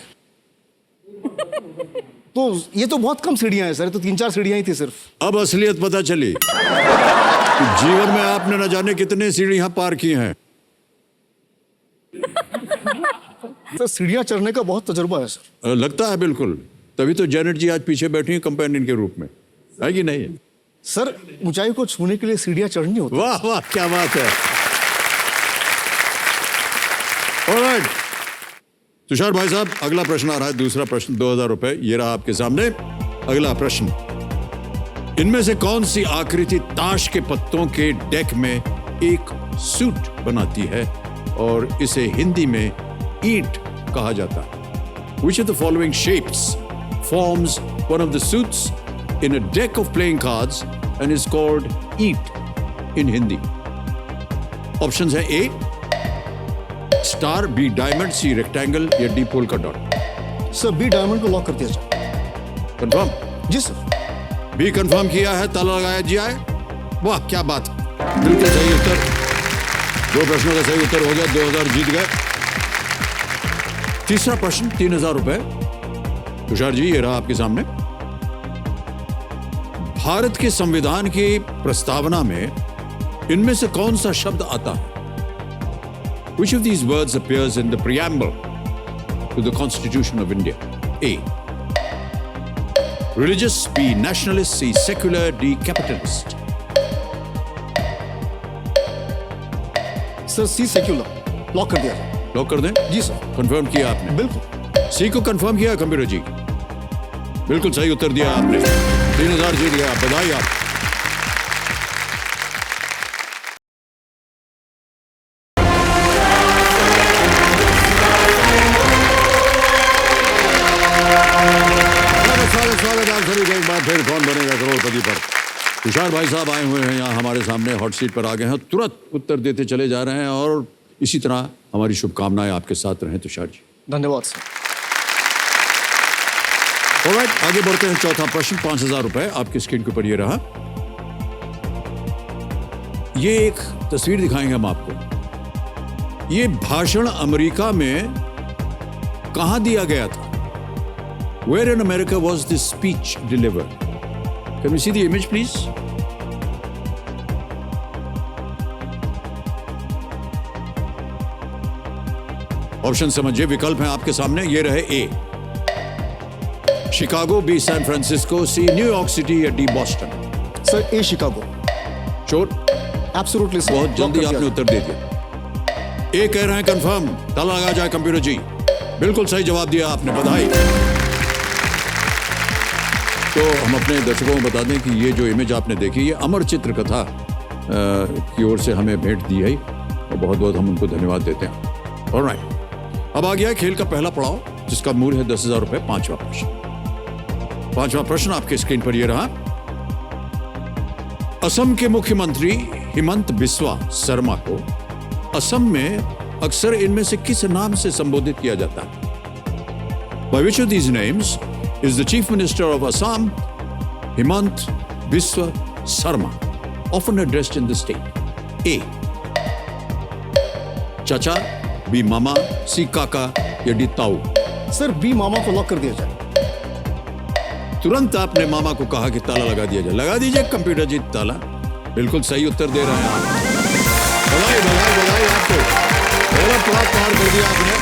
तो ये तो बहुत कम सीढ़ियाँ हैं सर, तो 3-4 सीढ़ियाँ ही थी सिर्फ। अब असलियत पता चली कि जीवन में आपने न जाने कितने सीढ़ियां पार की हैं। तो सीढ़ियाँ चढ़ने का बहुत तजुर्बा है सर। लगता है बिल्कुल, तभी तो जैनेट जी आज पीछे बैठी हैं कंपेनियन के रूप में, है कि नहीं? सर ऊंचाई को छूने के लिए सीढ़ियाँ चढ़नी होती है। वाह वाह, क्या बात है। ऑलराइट तुषार भाई साहब, अगला प्रश्न आ रहा है, दूसरा प्रश्न, 2000 रुपए ये रहा आपके सामने। अगला प्रश्न, इनमें से कौन सी आकृति ताश के पत्तों के डेक में एक सूट बनाती है और इसे हिंदी में ईंट कहा जाता है? Which of the following shapes forms one of the suits in a deck of playing cards and is called ईंट in Hindi? Options है: A star, B diamond, C rectangle या डी पोल का डॉट। सर बी डायमंड को लॉक कर दिया जाए। कंफर्म? जी सर। बी कंफर्म किया है, ताला लगाया जाए। वाह क्या बात, बिल्कुल सही उत्तर। 2 प्रश्नों का सही उत्तर हो गया, 2000 जीत गए। तीसरा प्रश्न, 3000 रुपए। तुषार जी ये रहा आपके सामने। भारत के संविधान की प्रस्तावना में इनमें से कौन सा शब्द आता है? Which of these words appears in the preamble to the Constitution of India? A. Religious, B. Nationalist, C. Secular, D. Capitalist. Sir C secular lock कर दिया जाए। लॉक कर दें? जी सर। कंफर्म किया आपने? बिल्कुल। सी को कंफर्म किया कंप्यूटर जी? बिल्कुल सही उत्तर दिया आपने। 3000 जीत गया, बधाई आप। स्वागत आप सभी का एक बार फिर कौन बनेगा करोड़पति पर। तुषार भाई साहब आए हुए हैं यहाँ हमारे सामने, हॉट सीट पर आ गए हैं, तुरंत उत्तर देते चले जा रहे हैं और इसी तरह हमारी शुभकामनाएं आपके साथ रहें तुषार जी। धन्यवाद सर। ऑलराइट, आगे बढ़ते हैं। चौथा प्रश्न, 5000 रुपए आपकी स्क्रीन के ऊपर ये रहा। ये एक तस्वीर दिखाएंगे हम आपको। ये भाषण अमेरिका में कहां दिया गया था? Where in America was this speech delivered? Can we see the image, please? Option समझिए, विकल्प हैं आपके सामने, ये रहे। A Chicago, B San Francisco, C New York city या D Boston. Sir A Chicago. Sure? Absolutely sir. बहुत जल्दी आपने उत्तर दे दिया। ए कह रहे हैं कंफर्म। ताला लगा जाए कंप्यूटर जी। बिल्कुल सही जवाब दिया आपने, बधाई। तो हम अपने दर्शकों को बता दें कि ये जो इमेज आपने देखी, ये अमर चित्र कथा की ओर से हमें भेंट दी है और बहुत बहुत हम उनको धन्यवाद देते हैं। ऑलराइट, अब आ गया खेल का पहला पड़ाव, जिसका मूल्य है 10,000 रुपए। पांचवा प्रश्न आपके स्क्रीन पर ये रहा। असम के मुख्यमंत्री हिमंत बिस्वा शर्मा को असम में अक्सर इनमें से किस नाम से संबोधित किया जाता है? By which of these names is the Chief Minister of Assam, Himant Biswa Sarma, often addressed in the state? A. चाचा, B. मामा, C. काका या D. ताऊ? सर बी मामा को लॉक कर दिया जाए। तुरंत आपने मामा को कहा कि ताला लगा दिया जाए। लगा दीजिए कंप्यूटर जी ताला। बिल्कुल सही उत्तर दे रहे हैं आप। बधाई बधाई बधाई आपको। पहला पड़ाव पार कर दिया आपने।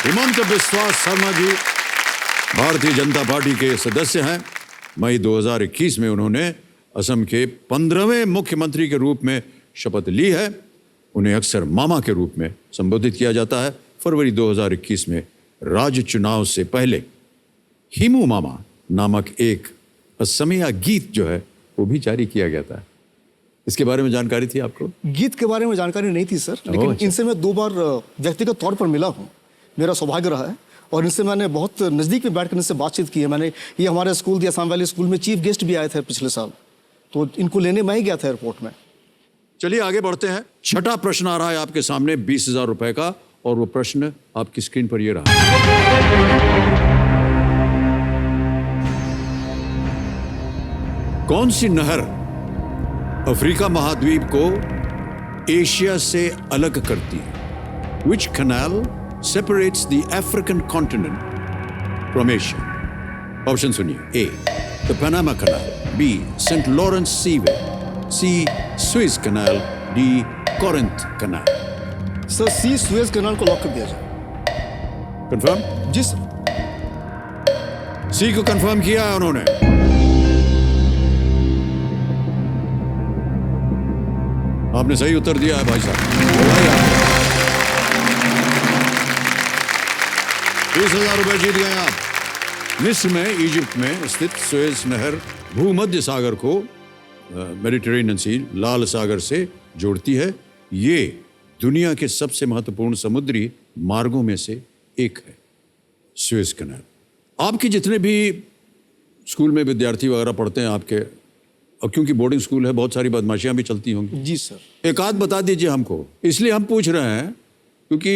हिमंत बिस्वा शर्मा जी भारतीय जनता पार्टी के सदस्य हैं। मई 2021 में उन्होंने असम के 15वें मुख्यमंत्री के रूप में शपथ ली है। उन्हें अक्सर मामा के रूप में संबोधित किया जाता है। फरवरी 2021 में राज्य चुनाव से पहले हिमू मामा नामक एक असमिया गीत जो है वो भी जारी किया गया था। इसके बारे में जानकारी थी आपको? गीत के बारे में जानकारी नहीं थी सर, लेकिन अच्छा। इनसे मैं 2 बार व्यक्तिगत तौर पर मिला हूँ। मेरा सौभाग्य रहा है और इनसे मैंने बहुत नज़दीक में बैठकर इनसे बातचीत की है। मैंने ये हमारे स्कूल, असम वैली स्कूल में चीफ गेस्ट भी आए थे पिछले साल, तो इनको लेने मैं ही गया था एयरपोर्ट में। चलिए आगे बढ़ते हैं। छठा प्रश्न आ रहा है आपके सामने 20,000 रुपए का, और वो प्रश्न आपकी स्क्रीन पर ये रहा। कौन सी नहर अफ्रीका महाद्वीप को एशिया से अलग करती है? Which canal separates the African continent from Asia? Option सुनिए। A. The Panama Canal, B. St. Lawrence Seaway, C. Suez Canal, D. Corinth Canal. सर सी सुएज कैनाल को लॉक कर दिया जाए। कंफर्म? जी सर। सी को कंफर्म किया है उन्होंने। आपने सही उत्तर दिया है भाई साहब, बधाई आपको। 20,000 रुपए जीत गए आप। मिस्र में, इजिप्ट में स्थित सुएज नहर भूमध्य सागर को मेडिटेरेनियन सी, लाल सागर से जोड़ती है। ये दुनिया के सबसे महत्वपूर्ण समुद्री मार्गों में से एक है, सुएज कैनाल। आपके जितने भी स्कूल में विद्यार्थी वगैरह पढ़ते हैं आपके, और क्योंकि बोर्डिंग स्कूल है, बहुत सारी बदमाशियां भी चलती होंगी। जी सर। एक आध बता दीजिए हमको। इसलिए हम पूछ रहे हैं क्योंकि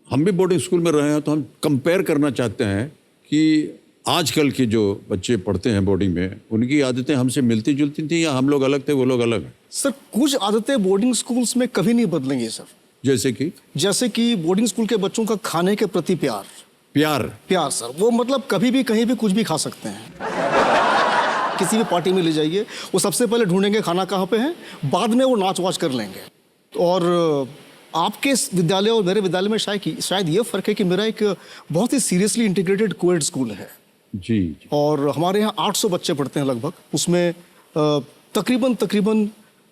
हम भी बोर्डिंग स्कूल में रहे हैं, तो हम कंपेयर करना चाहते हैं कि आजकल के जो बच्चे पढ़ते हैं बोर्डिंग में, उनकी आदतें हमसे मिलती जुलती थी या हम लोग अलग थे, वो लोग अलग हैं? सर कुछ आदतें बोर्डिंग स्कूल्स में कभी नहीं बदलेंगी सर। जैसे कि बोर्डिंग स्कूल के बच्चों का खाने के प्रति प्यार, प्यार। प्यार सर, वो मतलब कभी भी कहीं भी कुछ भी खा सकते हैं। किसी भी पार्टी में ले जाइए, वो सबसे पहले ढूंढेंगे खाना कहाँ पे है, बाद में वो नाच वाच कर लेंगे। और आपके इस विद्यालय और मेरे विद्यालय में शायद ये फ़र्क है कि मेरा एक बहुत ही सीरियसली इंटीग्रेटेड कोएड स्कूल है जी। और हमारे यहाँ 800 बच्चे पढ़ते हैं लगभग, उसमें तकरीबन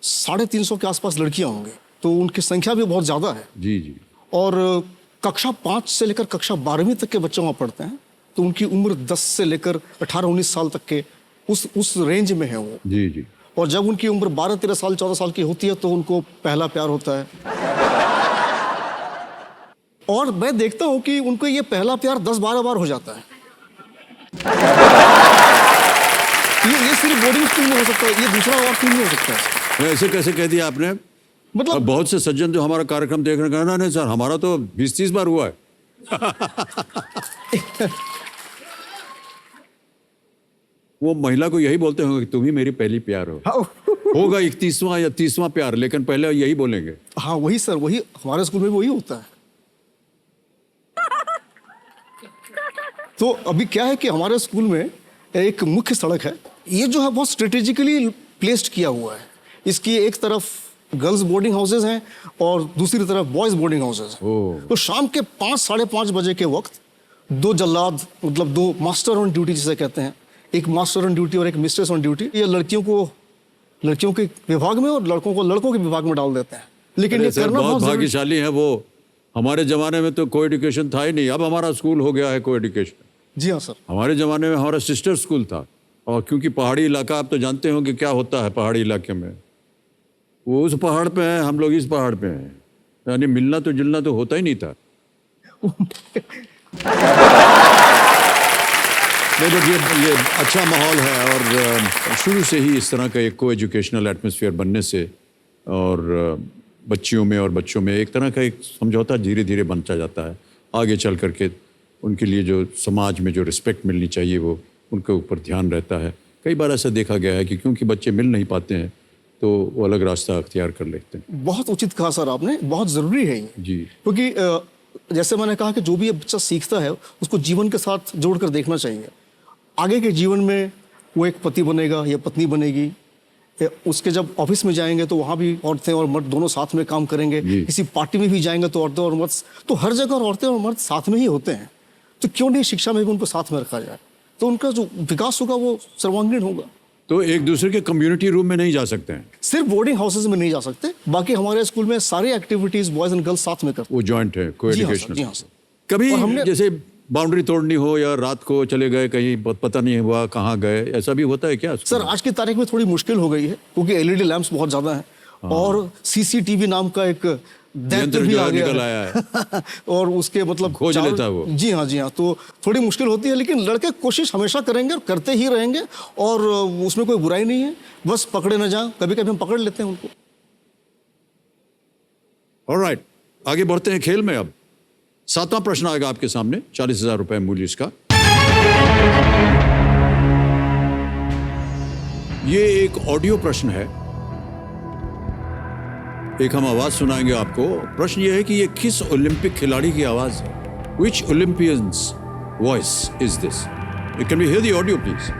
350 के आसपास लड़कियाँ होंगी, तो उनकी संख्या भी बहुत ज़्यादा है जी जी। और कक्षा 5 से लेकर कक्षा 12वीं तक के बच्चे वहाँ पढ़ते हैं, तो उनकी उम्र 10 से लेकर 18-19 साल तक के उस रेंज में है वो जी जी। और जब उनकी उम्र 12-13 साल 14 साल की होती है तो उनको पहला प्यार होता है। और मैं देखता हूँ कि उनको ये पहला प्यार 10-12 बार हो जाता है। ये सिर्फ बोर्डिंग स्कूल में हो सकता है, ये दूसरा और स्कूल में हो सकता है। ऐसे कैसे कह दिया आपने? मतलब अब बहुत से सज्जन जो हमारा कार्यक्रम देख रहे हैं, नहीं सर हमारा तो 20-30 बार हुआ है। वो महिला को यही बोलते होंगे कि तुम ही मेरी पहली प्यार हो। होगा 31वां या 30वां प्यार, लेकिन पहले यही बोलेंगे। हाँ वही सर, वही हमारे स्कूल में भी वही होता है। तो अभी क्या है कि हमारे स्कूल में एक मुख्य सड़क है, ये जो है बहुत स्ट्रेटेजिकली प्लेस्ड किया हुआ है। इसकी एक तरफ गर्ल्स बोर्डिंग हाउसेज हैं और दूसरी तरफ बॉयज बोर्डिंग हाउसेज हैं। तो शाम के 5-5:30 बजे के वक्त दो जल्लाद, मतलब दो मास्टर ऑन ड्यूटी जिसे कहते हैं, एक मास्टर ऑन ड्यूटी और एक मिस्ट्रेस ऑन ड्यूटी, ये लड़कियों को लड़कियों के विभाग में और लड़कों को लड़कों के विभाग में डाल देते हैं। लेकिन ये करना बहुत भाग्यशाली है वो। हमारे जमाने में तो को एजुकेशन था ही नहीं, अब हमारा स्कूल हो गया है को एजुकेशन। जी हाँ सर। हमारे ज़माने में हमारा सिस्टर स्कूल था, और क्योंकि पहाड़ी इलाका, आप तो जानते हो कि क्या होता है पहाड़ी इलाके में, वो उस पहाड़ पे है, हम लोग इस पहाड़ पे हैं, यानी मिलना तो जुलना तो होता ही नहीं था। नहीं, ये अच्छा माहौल है और शुरू से ही इस तरह का एक को एजुकेशनल एटमॉस्फेयर बनने से और बच्चियों में और बच्चों में एक तरह का एक समझौता धीरे धीरे बनता जाता है। आगे चल करके उनके लिए जो समाज में जो रिस्पेक्ट मिलनी चाहिए वो उनके ऊपर ध्यान रहता है। कई बार ऐसा देखा गया है कि क्योंकि बच्चे मिल नहीं पाते हैं तो वो अलग रास्ता अख्तियार कर लेते हैं। बहुत उचित कहा सर आपने, बहुत ज़रूरी है ये जी। क्योंकि जैसे मैंने कहा कि जो भी बच्चा सीखता है उसको जीवन के साथ जोड़कर देखना चाहिए। आगे के जीवन में वो एक पति बनेगा या पत्नी बनेगी, उसके जब ऑफिस में जाएंगे तो वहाँ भी औरतें और मर्द दोनों साथ में काम करेंगे, किसी पार्टी में भी जाएंगे तो औरतें और मर्द, तो हर जगह औरतें और मर्द साथ में ही होते हैं। तो क्यों नहीं शिक्षा में भी उनको साथ में रखा जाए, तो उनका जो विकास होगा वो सर्वांगीण होगा। तो एक दूसरे के कम्युनिटी रूम में नहीं जा सकते हैं, सिर्फ बोर्डिंग हाउसेज में नहीं जा सकते, बाकी हमारे स्कूल में सारी एक्टिविटीज बॉयज एंड गर्ल्स साथ में करते हैं। वो जॉइंट है को एजुकेशनल। जी हाँ सर। कभी जैसे बाउंड्री तोड़नी हो या रात को चले गए कहीं, पता नहीं हुआ कहाँ गए, ऐसा भी होता है क्या? सर आज की तारीख में थोड़ी मुश्किल हो गई है क्योंकि एलईडी लैंप्स बहुत ज्यादा हैं और सीसीटीवी नाम का एक दैत्य भी आ गया है। और उसके मतलब खोज लेता है वो। जी हाँ, तो थोड़ी मुश्किल होती है, लेकिन लड़के कोशिश हमेशा करेंगे और करते ही रहेंगे और उसमें कोई बुराई नहीं है, बस पकड़े न जाएं। कभी कभी हम पकड़ लेते हैं उनको। ऑलराइट, आगे बढ़ते हैं खेल में। अब 7वां प्रश्न आएगा आपके सामने, 40,000 रुपए मूल्य इसका। ये एक ऑडियो प्रश्न है, एक हम आवाज सुनाएंगे आपको। प्रश्न ये है कि ये किस ओलंपिक खिलाड़ी की आवाज है? Which Olympian's voice is this? Can we hear the audio, please?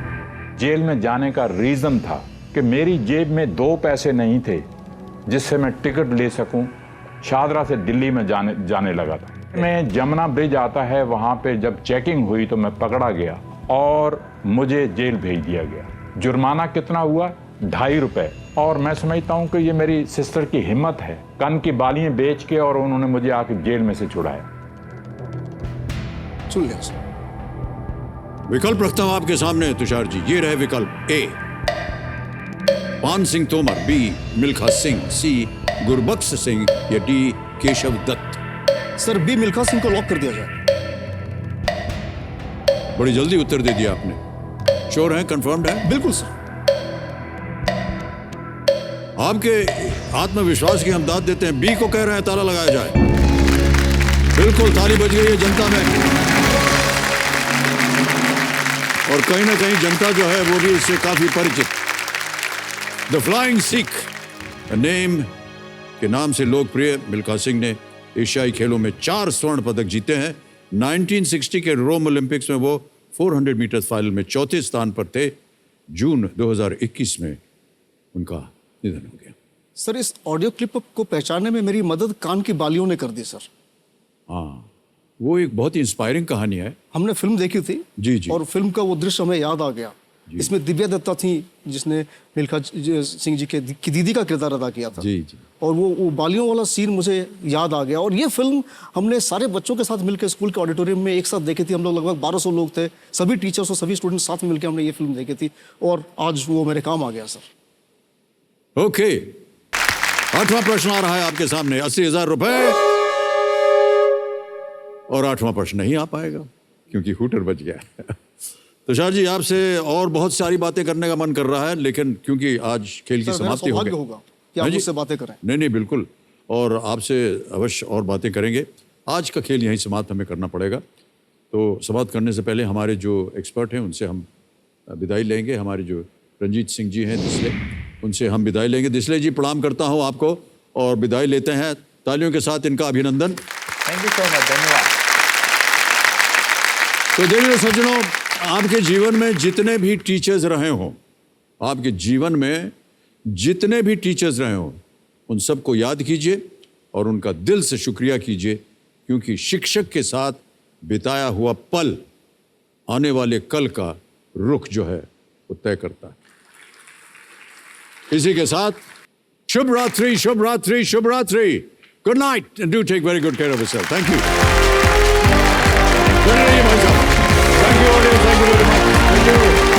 जेल में जाने का रीजन था कि मेरी जेब में 2 पैसे नहीं थे जिससे मैं टिकट ले सकूं। शादरा से दिल्ली में जाने लगा था। मैं जमुना ब्रिज आता है, वहां पे जब चेकिंग हुई तो मैं पकड़ा गया और मुझे जेल भेज दिया गया। जुर्माना कितना हुआ? 2.5 रुपए। और मैं समझता हूं कि ये मेरी सिस्टर की हिम्मत है, कन की बालियां बेच के, और उन्होंने मुझे आके जेल में से छुड़ाया। सुन लिया सर। विकल्प रखता हूं आपके सामने तुषार जी। ये रहे विकल्प A Paan Singh Tomar, B Milkha Singh, C Gurbaksh Singh या D Keshav Dutt. Sir B Milkha Singh को लॉक कर दिया जाए। बड़ी जल्दी उत्तर दे दिया आपने। श्योर है, कंफर्म्ड है? बिल्कुल सर। आपके आत्मविश्वास की हम दाद देते हैं। बी को कह रहे हैं ताला लगाया जाए। बिल्कुल, ताली बज गई है जनता में, और कहीं ना कहीं जनता जो है वो भी इससे काफी परिचित। द फ्लाइंग सिख नेम के नाम से लोकप्रिय मिल्खा सिंह ने एशियाई खेलों में 4 स्वर्ण पदक जीते हैं। 1960 के रोम ओलंपिक्स में वो 400 मीटर फाइनल में चौथे स्थान पर थे। जून 2021 में उनका निधन हो गया। सर, इस ऑडियो क्लिप को पहचानने में मेरी मदद कान की बालियों ने कर दी सर। हाँ, वो एक बहुत ही इंस्पायरिंग कहानी है। हमने फिल्म देखी थी जी जी, और फिल्म का वो दृश्य हमें याद आ गया। इसमें दिव्या दत्ता थी जिसने मिल्खा सिंह जी की दीदी का किरदार अदा किया था। जी जी, और वो बालियों वाला सीन मुझे याद आ गया। और ये फिल्म हमने सारे बच्चों के साथ मिलकर स्कूल के ऑडिटोरियम में एक साथ देखी थी। हम लोग लगभग 1200 लोग थे, सभी टीचर्स और सभी स्टूडेंट साथ में मिलकर हमने ये फिल्म देखी थी और आज वो मेरे काम आ गया सर। ओके, 8वां प्रश्न आ रहा है आपके सामने, 80,000 रुपए। और 8वां प्रश्न नहीं आ पाएगा क्योंकि हूटर बच गया। तुषार जी, आपसे और बहुत सारी बातें करने का मन कर रहा है, लेकिन क्योंकि आज खेल की समाप्ति हो गई होगा कि आप मुझसे बातें करें। नहीं, बिल्कुल, और आपसे अवश्य और बातें करेंगे। आज का खेल यहीं समाप्त हमें करना पड़ेगा। तो समाप्त करने से पहले हमारे जो एक्सपर्ट हैं उनसे हम विदाई लेंगे। हमारे जो रंजीत सिंह जी हैं दिसले, उनसे हम विदाई लेंगे। दिसले जी, प्रणाम करता हूँ आपको और विदाई लेते हैं। तालियों के साथ इनका अभिनंदन। थैंक यू सो मच, धन्यवाद। तो देखिए सज्जनों, आपके जीवन में जितने भी टीचर्स रहे हों, आपके जीवन में जितने भी टीचर्स रहे हों, उन सबको याद कीजिए और उनका दिल से शुक्रिया कीजिए, क्योंकि शिक्षक के साथ बिताया हुआ पल आने वाले कल का रुख जो है वो तय करता है। इसी के साथ शुभ रात्रि, शुभ रात्रि, शुभ रात्रि। Good night and do take very good care of yourself. Thank you. Thank you, audience. Thank you very much. Thank you.